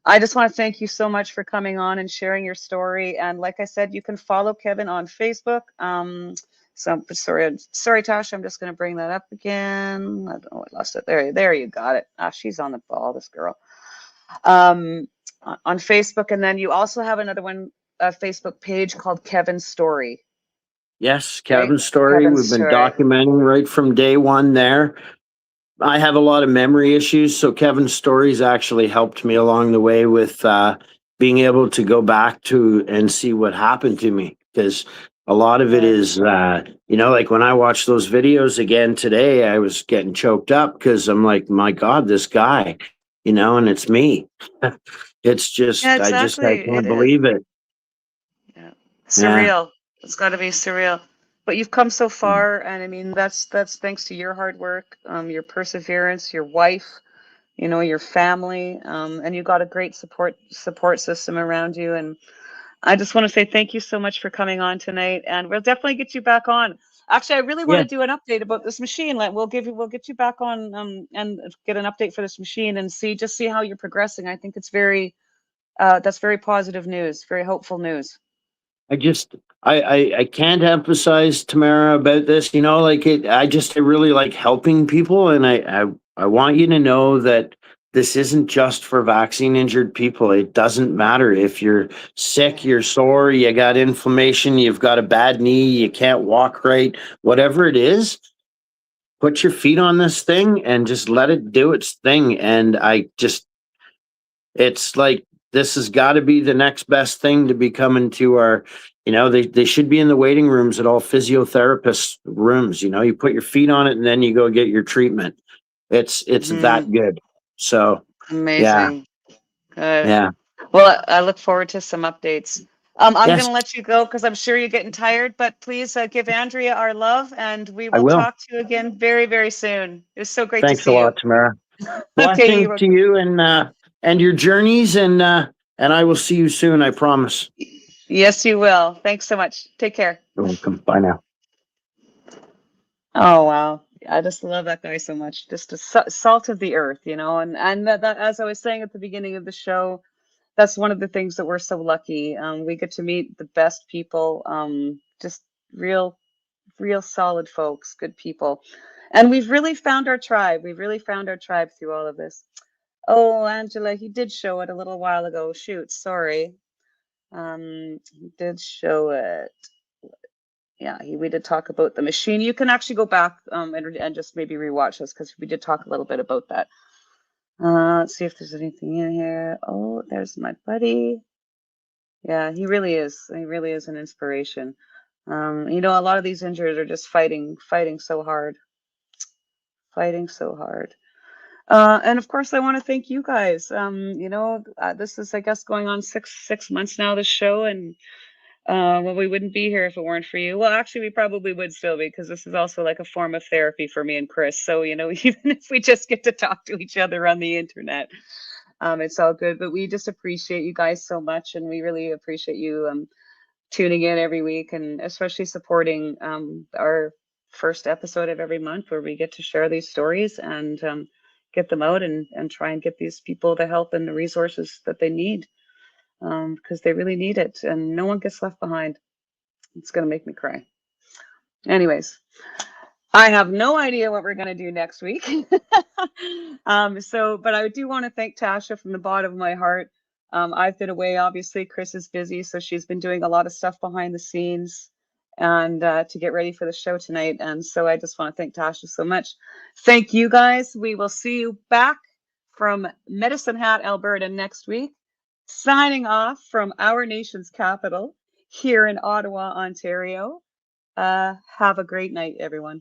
I just want to thank you so much for coming on and sharing your story. And like I said, you can follow Kevin on Facebook. So sorry, Tasha. I'm just going to bring that up again. I don't know, I lost it. There you got it. Ah, she's on the ball, this girl. On Facebook, and then you also have another one, a Facebook page called Kevin's Story. Yes, Right? Kevin's story. Kevin's We've been Story. documenting right from day one there. I have a lot of memory issues, so Kevin's stories actually helped me along the way with being able to go back to and see what happened to me. Because a lot of it Yeah. is, you know, like when I watched those videos again today, I was getting choked up because I'm like, my God, this guy, you know, and it's me. It's Yeah, just, I exactly. It can't is. believe it. Yeah. Yeah. Surreal. It's got to be surreal. But you've come so far, and I mean that's thanks to your hard work, your perseverance, your wife, you know, your family, and you got a great support system around you. And I just want to say thank you so much for coming on tonight, and we'll definitely get you back on. Actually, I really want Yeah. to do an update about this machine. Like, we'll get you back on, and get an update for this machine and see how you're progressing. I think it's that's very positive news, very hopeful news. I just I can't emphasize Tamara about this, you know, like I really like helping people, and I want you to know that this isn't just for vaccine injured people. It doesn't matter if you're sick, you're sore, you got inflammation, you've got a bad knee, you can't walk right, whatever it is, put your feet on this thing and just let it do its thing. And it's like this has got to be the next best thing to be coming to our, they should be in the waiting rooms at all physiotherapist rooms. You put your feet on it and then you go get your treatment. It's that good. So yeah, Amazing. Good. yeah, Well, I look forward to some updates. I'm going yes, to let you go because I'm sure you're getting tired, but please give Andrea our love, and we I will will. talk to you again very, very soon. It was so great to Thanks a see you. lot, Tamara. Okay, Blessings to you and your journeys, and I will see you soon. I promise. yes, you will. Thanks so much. Take care. You're welcome. Bye now. Oh, wow. I just love that guy so much. Just a salt of the earth, and that, as I was saying at the beginning of the show, that's one of the things that we're so lucky. We get to meet the best people, just real, real solid folks, good people. And we've really found our tribe. We've really found our tribe through all of this. Oh, Angela, he did show it a little while ago. Shoot, sorry. He did show it. Yeah, we did talk about the machine. You can actually go back and just maybe rewatch this because we did talk a little bit about that. Let's see if there's anything in here. Oh, there's my buddy. Yeah, he really is. He really is an inspiration. A lot of these injured are just fighting so hard, fighting so hard. And of course, I want to thank you guys. This is, I guess, going on six months now, this show, and well, we wouldn't be here if it weren't for you. Well, actually, we probably would still be because this is also like a form of therapy for me and Chris. So, even if we just get to talk to each other on the internet, it's all good. But we just appreciate you guys so much, and we really appreciate you tuning in every week, and especially supporting our first episode of every month where we get to share these stories and get them out and try and get these people the help and the resources that they need because they really need it and no one gets left behind. It's going to make me cry. Anyways, I have no idea what we're going to do next week. But I do want to thank Tasha from the bottom of my heart. I've been away, obviously. Chris is busy, so she's been doing a lot of stuff behind the scenes and to get ready for the show tonight. And so I just want to thank Tasha so much. Thank you guys. We will see you back from Medicine Hat, Alberta next week. Signing off from our nation's capital here in Ottawa, Ontario. Have a great night, everyone.